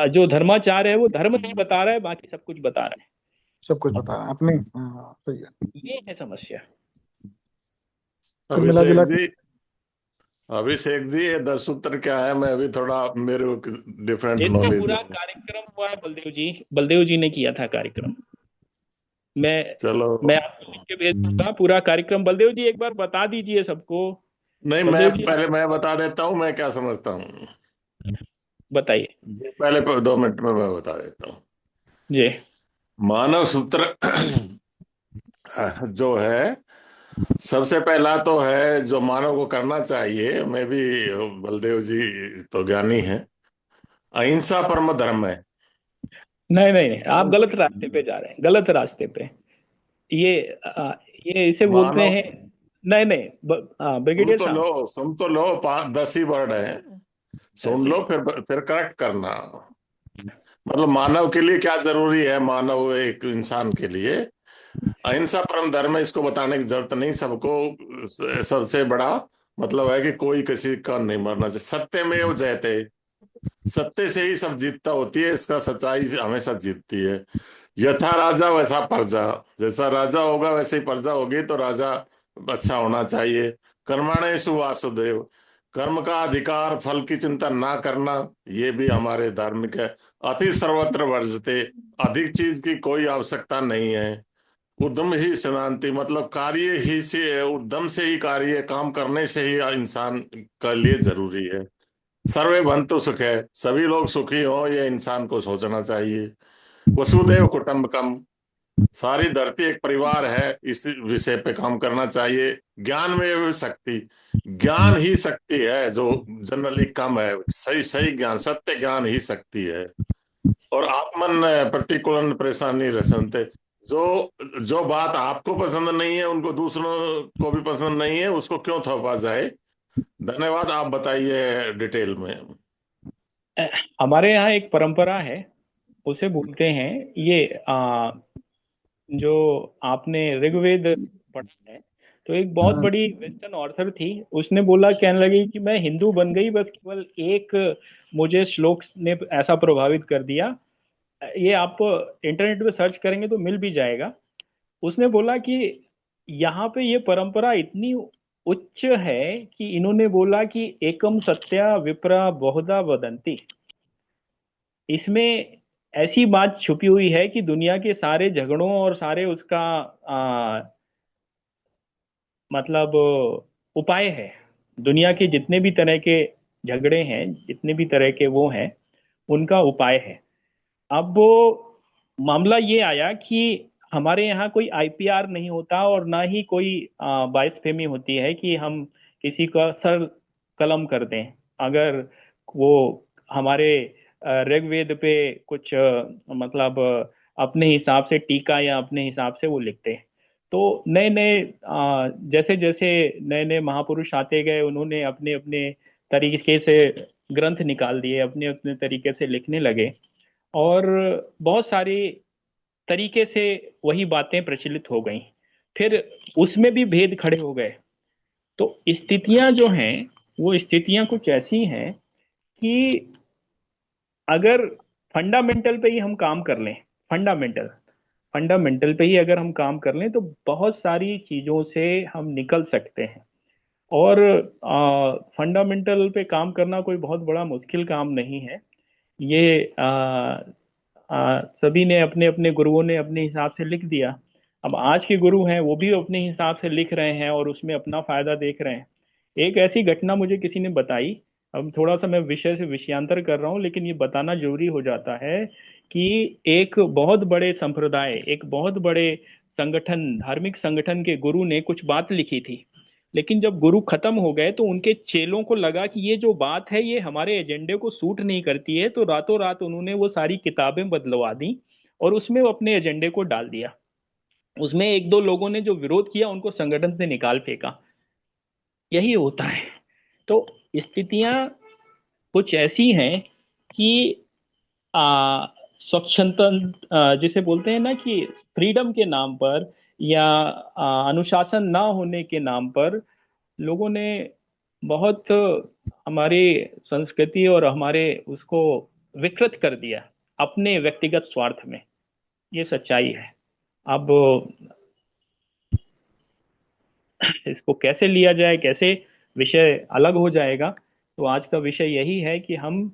जो धर्माचार्य है वो धर्म नहीं बता रहा है, बाकी सब कुछ बता रहा
सब कुछ बता रहे हैं अपने। हाँ सही है।
है। ये है समस्या।
कुल मिला
अभिषेक
जुला के
जी, अभिषेक जी, ये 10 सूत्र क्या है? मैं अभी थोड़ा मेरे डिफरेंट
इसका
नॉलेज
पूरा
है।
कार्यक्रम हुआ है, बलदेव जी ने किया था कार्यक्रम। मैं
चलो,
मैं आपको लिख के भेज दूंगा पूरा कार्यक्रम। बलदेव जी एक बार बता दीजिए सबको।
नहीं, मैं
बलदेव जी
पहले मैं बता देता हूँ मैं क्या समझता हूँ।
बताइए।
जी, पहले 2 मिनट में मैं बता देता हूँ।
जी।
मानव सूत्र जो है, सबसे पहला तो है जो मानव को करना चाहिए। मैं भी, बलदेव जी तो ज्ञानी है। अहिंसा परम धर्म है।
नहीं नहीं नहीं, आप
अहिंसा-
गलत रास्ते पे जा रहे हैं, गलत रास्ते पे। ये ये इसे बोलते
मानव,
हैं। नहीं नहीं, ब्रिगेडियर साहब।
सुन तो लो, 10 ही वर्ड है। सुन
ऐसे
लो, फिर करेक्ट करना। मतलब मानव के लिए क्या जरूरी है, मानव एक इंसान के लिए अहिंसा परम धर्म है, इसको बताने की जरूरत नहीं सबको। सबसे बड़ा मतलब है कि कोई किसी का नहीं मरना चाहिए। सत्यमेव जयते, सत्य से ही सब जीतता होती है, इसका सच्चाई हमेशा जीतती है। यथा राजा वैसा प्रजा, जैसा राजा होगा वैसे ही प्रजा होगी, तो राजा अच्छा होना चाहिए। कर्मणेषु वासुदेव, कर्म का अधिकार, फल की चिंता ना करना, ये भी हमारे धार्मिक है। अति सर्वत्र वर्जते, अधिक चीज की कोई आवश्यकता नहीं है। उद्यम ही शांति, मतलब कार्य ही से, उद्यम से ही कार्य, काम करने से ही इंसान के लिए जरूरी है। सर्वे भवन्तु सुखे, सभी लोग सुखी हो, ये इंसान को सोचना चाहिए। वसुदेव कुटुंबकम, सारी धरती एक परिवार है, इस विषय पे काम करना चाहिए। ज्ञान में भी शक्ति, ज्ञान ही शक्ति है जो जनरली कम है। सही सही ज्ञान, सत्य ज्ञान ही शक्ति है। और आत्मन प्रतिकूलन परेशानी रसनते, जो जो बात आपको पसंद नहीं है उनको दूसरों को भी पसंद नहीं है, उसको क्यों थोपा जाए। धन्यवाद, आप बताइए डिटेल में।
हमारे यहाँ एक परंपरा है, उसे बोलते हैं ये जो आपने ऋग्वेद पढ़ा है, तो एक बहुत
हाँ
बड़ी वेस्टर्न ऑर्थर थी, उसने बोला, कहने लगी कि मैं हिंदू बन गई, बस केवल एक मुझे श्लोक ने ऐसा प्रभावित कर दिया। ये आप इंटरनेट पे सर्च करेंगे तो मिल भी जाएगा। उसने बोला कि यहाँ पे ये परंपरा इतनी उच्च है कि इन्होंने बोला कि एकम सत्या विप्रा बहुधा वदंती। इसमें ऐसी बात छुपी हुई है कि दुनिया के सारे झगड़ों और सारे उसका मतलब उपाय है। दुनिया के जितने भी तरह के झगड़े हैं, जितने भी तरह के वो हैं, उनका उपाय है। अब वो मामला ये आया कि हमारे यहाँ कोई आईपीआर नहीं होता और ना ही कोई बाइस्फेमी होती है कि हम किसी का सर कलम कर दें। अगर वो हमारे ऋग्वेद पे कुछ मतलब अपने हिसाब से टीका या अपने हिसाब से वो लिखते हैं। तो नए नए जैसे जैसे नए नए महापुरुष आते गए, उन्होंने अपने अपने तरीके से ग्रंथ निकाल दिए, अपने अपने तरीके से लिखने लगे, और बहुत सारी तरीके से वही बातें प्रचलित हो गई। फिर उसमें भी भेद खड़े हो गए। तो स्थितियां जो हैं, वो स्थितियां कुछ ऐसी हैं कि अगर फंडामेंटल पे ही हम काम कर लें, फंडामेंटल फंडामेंटल पे ही अगर हम काम कर लें, तो बहुत सारी चीजों से हम निकल सकते हैं। और फंडामेंटल पे काम करना कोई बहुत बड़ा मुश्किल काम नहीं है। ये सभी ने अपने अपने गुरुओं ने अपने हिसाब से लिख दिया। अब आज के गुरु हैं, वो भी अपने हिसाब से लिख रहे हैं और उसमें अपना फायदा देख रहे हैं। एक ऐसी घटना मुझे किसी ने बताई। अब थोड़ा सा मैं विषय से विषयांतर कर रहा हूँ, लेकिन ये बताना जरूरी हो जाता है कि एक बहुत बड़े संप्रदाय, एक बहुत बड़े संगठन, धार्मिक संगठन के गुरु ने कुछ बात लिखी थी। लेकिन जब गुरु खत्म हो गए तो उनके चेलों को लगा कि ये जो बात है ये हमारे एजेंडे को सूट नहीं करती है, तो रातों रात उन्होंने वो सारी किताबें बदलवा दी और उसमें वो अपने एजेंडे को डाल दिया। उसमें एक दो लोगों ने जो विरोध किया, उनको संगठन से निकाल फेंका। यही होता है। तो स्थितियां कुछ ऐसी हैं कि आ, स्वच्छंदन जिसे बोलते हैं ना, कि फ्रीडम के नाम पर या अनुशासन ना होने के नाम पर लोगों ने बहुत हमारी संस्कृति और हमारे उसको विकृत कर दिया अपने व्यक्तिगत स्वार्थ में। ये सच्चाई है। अब इसको कैसे लिया जाए, कैसे विषय अलग हो जाएगा, तो आज का विषय यही है कि हम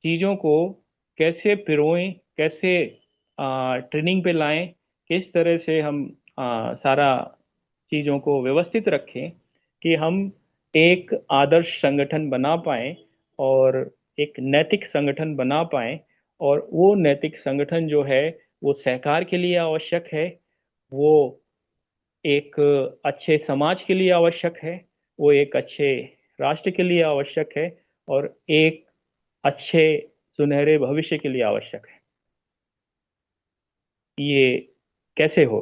चीज़ों को कैसे पिरोएं, कैसे ट्रेनिंग पे लाएं, किस तरह से हम सारा चीज़ों को व्यवस्थित रखें कि हम एक आदर्श संगठन बना पाएं और एक नैतिक संगठन बना पाएं। और वो नैतिक संगठन जो है, वो सहकार के लिए आवश्यक है, वो एक अच्छे समाज के लिए आवश्यक है, वो एक अच्छे राष्ट्र के लिए आवश्यक है, और एक अच्छे सुनहरे भविष्य के लिए आवश्यक है। ये कैसे हो?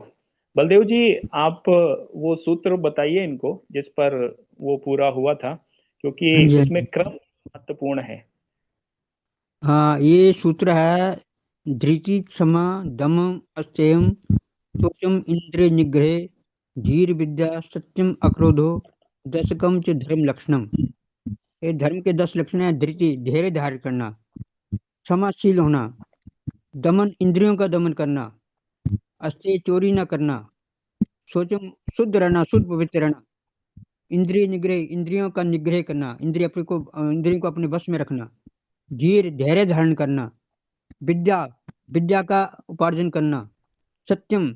बलदेव जी, आप वो सूत्र बताइए इनको जिस पर वो पूरा हुआ था, क्योंकि
हाँ जी, हाँ
उसमें
जी।
क्रम महत्वपूर्ण है।
हाँ, ये सूत्र है: धृति, क्षमा, दम, अस्तेयम, शोचम, इंद्रिय निग्रहे, धीर विद्या, सत्यम, अक्रोधो, दशकम च धर्म लक्षणम। ये धर्म के 10 लक्षण हैं: धृति, धैर्य धारण करना; क्षमाशील होना; दमन, इंद्रियों का दमन करना; अस्तेय, चोरी न करना; शोचम, शुद्ध रहना, शुद्ध पवित्र रहना; इंद्रिय निग्रह, इंद्रियों का निग्रह करना, इंद्रियों को अपने वश में रखना; धीर, धैर्य धारण करना; विद्या, विद्या का उपार्जन करना; सत्यम,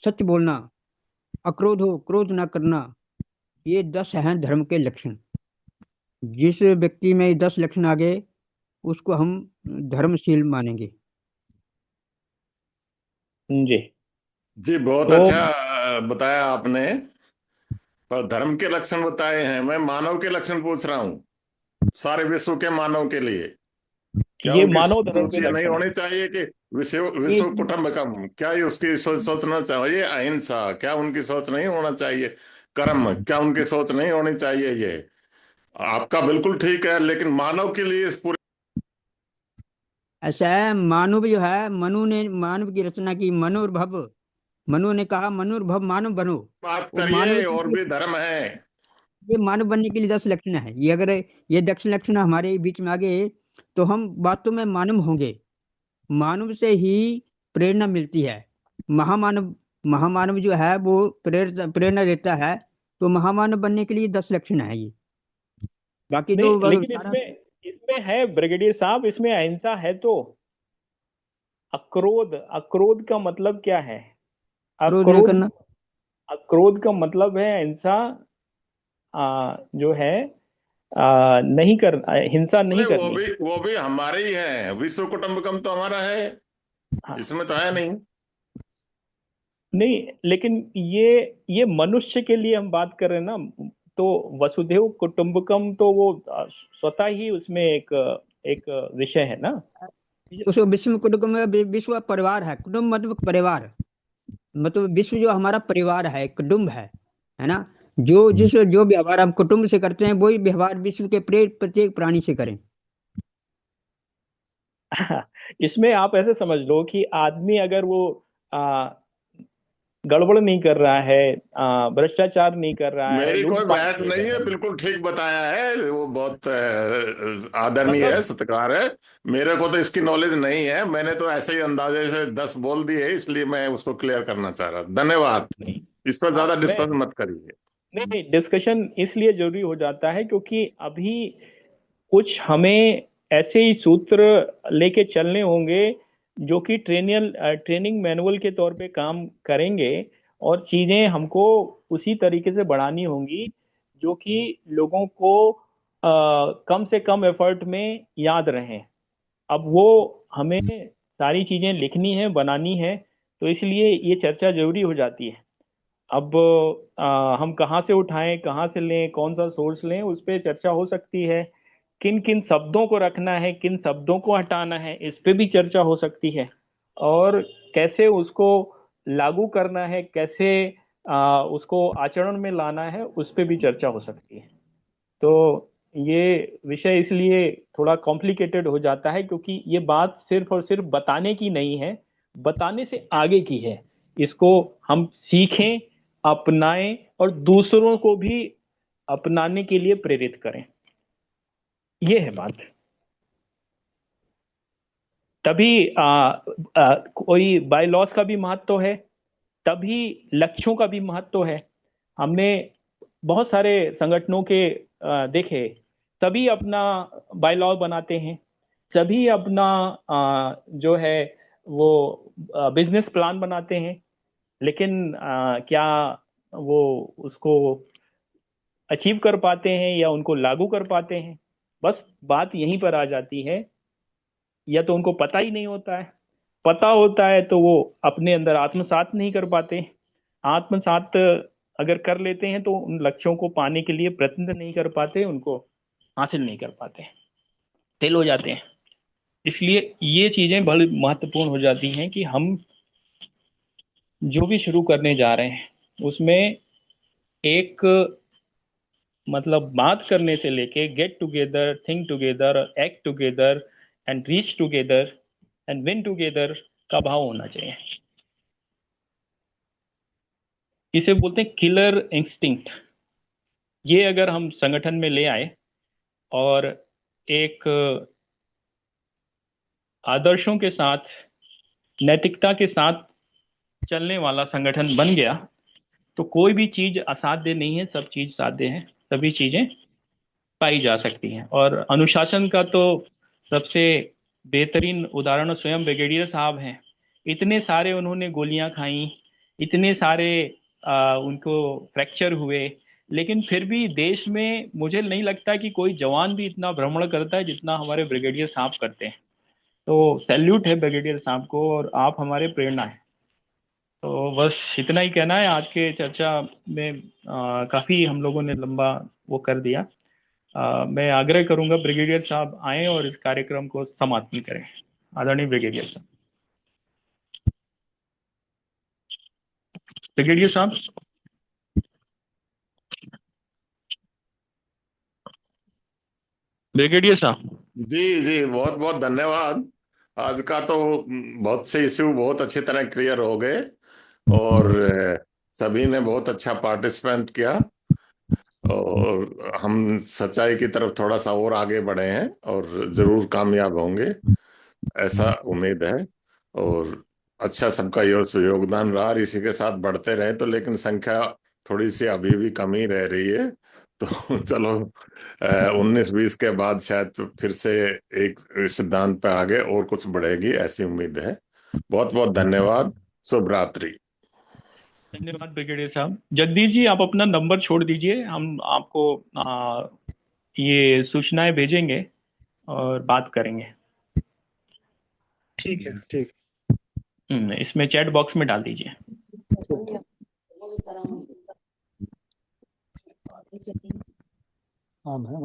सच बोलना; अक्रोध हो, क्रोध ना करना। ये 10 हैं धर्म के लक्षण। जिस व्यक्ति में ये 10 लक्षण आ गए, उसको हम धर्मशील मानेंगे।
जी।
जी, बहुत
तो
अच्छा बताया आपने। पर धर्म के लक्षण बताए हैं, मैं मानव के लक्षण पूछ रहा हूँ, सारे विश्व के मानव के लिए। क्या
ये
उनकी
मानव धर्म
सोच
के
ये नहीं
लक्षण है।
होनी चाहिए कि विश्व
ये
विश्व कुटुंबकम, क्या ये उसकी सोचना चाहिए? अहिंसा, क्या उनकी सोच नहीं होना चाहिए? कर्म, क्या उनकी सोच नहीं होनी चाहिए? ये आपका बिल्कुल ठीक है, लेकिन मानव के लिए इस पूरे
ऐसा है, मानव जो है, मनु ने मानव की रचना की। मनोर्भव, मनु ने कहा मनोर्भव, मानव बनो।
बात
वो मानव
करिए।
के
और
लिए,
भी धर्म है।
ये मानव बनने के लिए 10 लक्षण है। ये अगर ये 10 लक्षण हमारे बीच में आ गए, तो हम वास्तव में मानव होंगे। मानव से ही प्रेरणा मिलती है। महामानव, महामानव जो है वो प्रेरणा देता है। तो महामानव बनने के लिए 10 लक्षण है ये। बाकी तो
नहीं, लेकिन
सारा।
इसमें इसमें है ब्रिगेडियर साहब, इसमें अहिंसा है तो। अक्रोध, अक्रोध का मतलब क्या है?
क्रोध नहीं
अक्रोध,
करना।
अक्रोध का मतलब है हिंसा, जो है नहीं कर, हिंसा नहीं
अरे वो
करनी।
भी वो भी हमारे ही है, विश्व कुटुंबकम तो हमारा है,
हाँ,
इसमें तो है नहीं।
नहीं लेकिन ये मनुष्य के लिए हम बात कर रहे हैं ना, तो वसुधैव कुटुंबकम तो वो स्वतः ही उसमें एक विषय है ना।
उसको विश्व कुटुंब में विश्व परिवार है, कुटुंब मतलब परिवार, मतलब विश्व जो हमारा परिवार है, कुटुंब है ना। जो व्यवहार हम कुटुंब से करते हैं वही व्यवहार विश्व के प्रत्येक प्राणी से करें।
इसमें आप ऐसे समझ लो कि आदमी अगर वो आ, गड़बड़ नहीं कर रहा है, भ्रष्टाचार नहीं कर रहा है,
मेरी कोई
लूटपाट
बहस
नहीं
नहीं
कर
है,
रहा
बिल्कुल ठीक बताया है, वो बहुत आदरणीय है,
मतलब,
सत्कार है। मेरे को तो इसकी नॉलेज नहीं है, मैंने तो ऐसे ही अंदाजे से 10 बोल दिए, इसलिए मैं उसको क्लियर करना चाह रहा। धन्यवाद।
नहीं,
इस पर
हाँ
ज्यादा
मैं,
डिस्कस मत करिए।
नहीं नहीं, डिस्कशन इसलिए जरूरी हो जाता है क्योंकि अभी कुछ हमें ऐसे ही सूत्र लेके चलने होंगे जो कि ट्रेनिंग मैनुअल के तौर पे काम करेंगे, और चीजें हमको उसी तरीके से बढ़ानी होंगी जो कि लोगों को कम से कम एफर्ट में याद रहें। अब वो हमें सारी चीजें लिखनी है, बनानी है, तो इसलिए ये चर्चा जरूरी हो जाती है। अब हम कहाँ से उठाएं, कहाँ से लें, कौन सा सोर्स लें, उस पे चर्चा हो सकती है। किन किन शब्दों को रखना है, किन शब्दों को हटाना है, इस पे भी चर्चा हो सकती है। और कैसे उसको लागू करना है, कैसे उसको आचरण में लाना है, उस पे भी चर्चा हो सकती है। तो ये विषय इसलिए थोड़ा कॉम्प्लिकेटेड हो जाता है क्योंकि ये बात सिर्फ और सिर्फ बताने की नहीं है, बताने से आगे की है। इसको हम सीखें, अपनाएं और दूसरों को भी अपनाने के लिए प्रेरित करें। ये है बात। तभी कोई बाय लॉस का भी महत्व है, तभी लक्ष्यों का भी महत्व है। हमने बहुत सारे संगठनों के देखे, सभी अपना बाय लॉ बनाते हैं, सभी अपना जो है वो बिजनेस प्लान बनाते हैं, लेकिन क्या वो उसको अचीव कर पाते हैं या उनको लागू कर पाते हैं? बस बात यहीं पर आ जाती है, या तो उनको पता ही नहीं होता है, पता होता है तो वो अपने अंदर आत्मसात नहीं कर पाते, आत्मसात अगर कर लेते हैं तो उन लक्ष्यों को पाने के लिए प्रयत्न नहीं कर पाते, उनको हासिल नहीं कर पाते, फेल हो जाते हैं। इसलिए ये चीजें बड़ी महत्वपूर्ण हो जाती हैं कि हम जो भी शुरू करने जा रहे हैं उसमें एक, मतलब बात करने से लेके get together, think together, act together and reach together and win together का भाव होना चाहिए। इसे बोलते हैं किलर इंस्टिंक्ट। ये अगर हम संगठन में ले आए और एक आदर्शों के साथ, नैतिकता के साथ चलने वाला संगठन बन गया, तो कोई भी चीज असाध्य नहीं है, सब चीज साध्य है, सभी चीजें पाई जा सकती हैं। और अनुशासन का तो सबसे बेहतरीन उदाहरण स्वयं ब्रिगेडियर साहब हैं। इतने सारे उन्होंने गोलियां खाई, इतने सारे उनको फ्रैक्चर हुए, लेकिन फिर भी देश में मुझे नहीं लगता कि कोई जवान भी इतना भ्रमण करता है जितना हमारे ब्रिगेडियर साहब करते हैं। तो सैल्यूट है ब्रिगेडियर साहब को, और आप हमारे प्रेरणा है। तो बस इतना ही कहना है। आज के चर्चा में काफी हम लोगों ने लंबा वो कर दिया। मैं आग्रह करूंगा ब्रिगेडियर साहब आए और इस कार्यक्रम को समाप्त करें। आदरणीय ब्रिगेडियर साहब। ब्रिगेडियर साहब। ब्रिगेडियर साहब।
जी जी, बहुत बहुत धन्यवाद। आज का तो बहुत से इश्यू बहुत अच्छी तरह क्लियर हो गए, और सभी ने बहुत अच्छा पार्टिसिपेंट किया, और हम सच्चाई की तरफ थोड़ा सा और आगे बढ़े हैं, और जरूर कामयाब होंगे, ऐसा उम्मीद है। और अच्छा सबका योगदान रहा, और इसी के साथ बढ़ते रहे तो, लेकिन संख्या थोड़ी सी अभी भी कमी रह रही है। तो चलो, 19-20 के बाद शायद फिर से एक सिद्धांत पे आगे और कुछ बढ़ेगी, ऐसी उम्मीद है। बहुत बहुत धन्यवाद। शुभ रात्रि।
धन्यवाद ब्रिगेडियर साहब। जगदीश जी, आप अपना नंबर छोड़ दीजिए, हम आपको ये सूचनाएं भेजेंगे और बात करेंगे।
ठीक है, ठीक।
इसमें चैट बॉक्स में डाल दीजिए।
हाँ, मैं